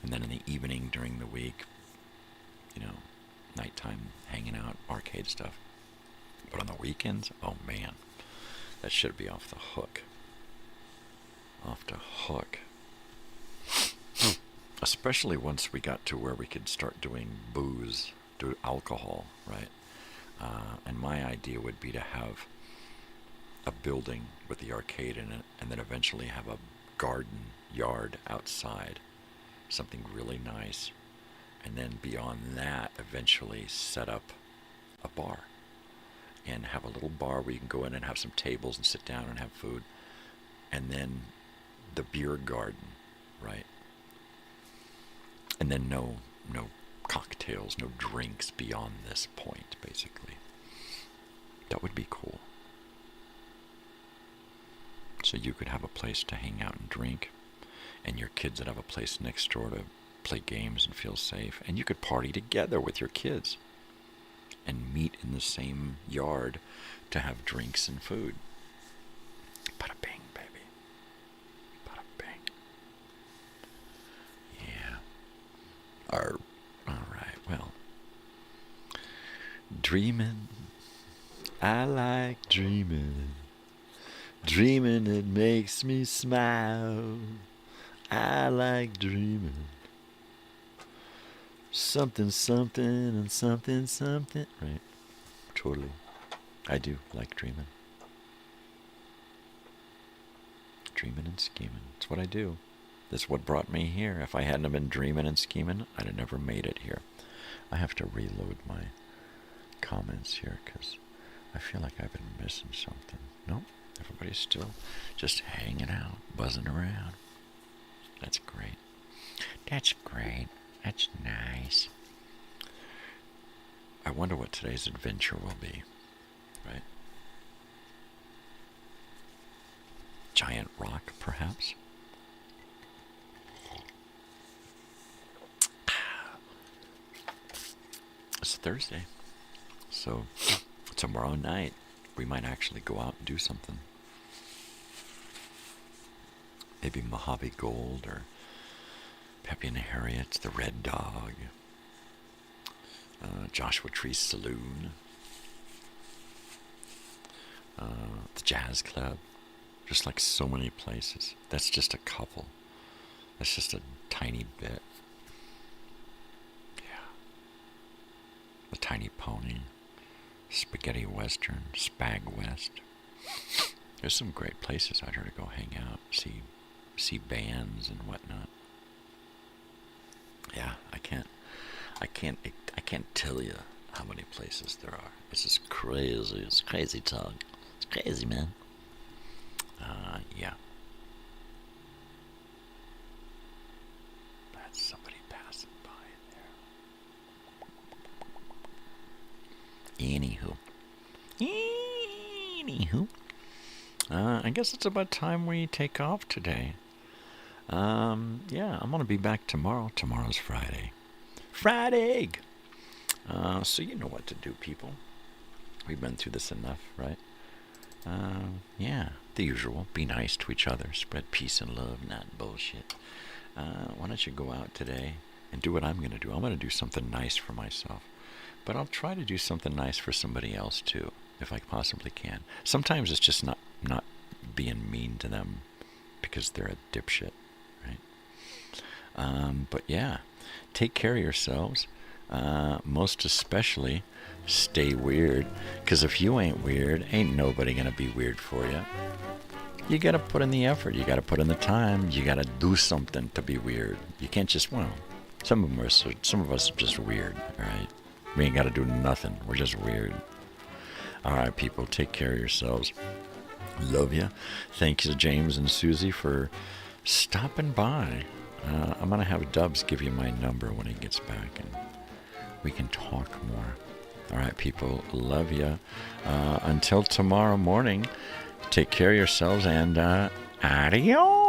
Speaker 1: And then in the evening, during the week, you know, nighttime hanging out, arcade stuff. But on the weekends, oh man, that should be off the hook. Off the hook. Especially once we got to where we could start doing booze, do alcohol, right? And my idea would be to have a building with the arcade in it, and then eventually have a garden yard outside, something really nice, and then beyond that, eventually set up a bar, and have a little bar where you can go in and have some tables and sit down and have food, and then the beer garden, right? And then no cocktails, no drinks beyond this point, basically. That would be cool. So you could have a place to hang out and drink, and your kids would have a place next door to play games and feel safe, and you could party together with your kids and meet in the same yard to have drinks and food. Bada bing, baby. Bada bing. Yeah. All right, well. Dreaming. I like dreaming. Dreaming, it makes me smile. I like dreaming. Something, something, and something, something. Right. Totally. I do like dreaming. Dreaming and scheming. It's what I do. That's what brought me here. If I hadn't been dreaming and scheming, I'd have never made it here. I have to reload my comments here because I feel like I've been missing something. Nope. Everybody's still just hanging out, buzzing around. That's great. That's great. That's nice. I wonder what today's adventure will be, right? Giant rock, perhaps? It's Thursday, so tomorrow night we might actually go out and do something. Maybe Mojave Gold or Peppy and Harriet's, the Red Dog, Joshua Tree Saloon, the Jazz Club. Just like so many places. That's just a couple. That's just a tiny bit. Yeah. The Tiny Pony, Spaghetti Western, Spag West. There's some great places out here to go hang out, see bands and whatnot. Yeah, I can't tell you how many places there are. It's just crazy. It's crazy talk. It's crazy, man. Yeah. That's somebody passing by there. Anywho. I guess it's about time we take off today. Yeah, I'm gonna be back tomorrow. Tomorrow's Friday. Friday! So you know what to do, people. We've been through this enough, right? Yeah, the usual. Be nice to each other. Spread peace and love, not bullshit. Why don't you go out today and do what I'm going to do? I'm going to do something nice for myself. But I'll try to do something nice for somebody else, too, if I possibly can. Sometimes it's just not being mean to them because they're a dipshit, right? But yeah, take care of yourselves. Most especially, stay weird, because if you ain't weird, ain't nobody gonna be weird for you. You gotta put in the effort, you gotta put in the time, you gotta do something to be weird. You can't just, some of us are just weird, alright? We ain't gotta do nothing, we're just weird. Alright, people, take care of yourselves. Love you. Thank you, James and Susie, for stopping by. I'm gonna have Dubs give you my number when he gets back, and we can talk more. All right, people, love ya. Until tomorrow morning, Take care of yourselves and adios.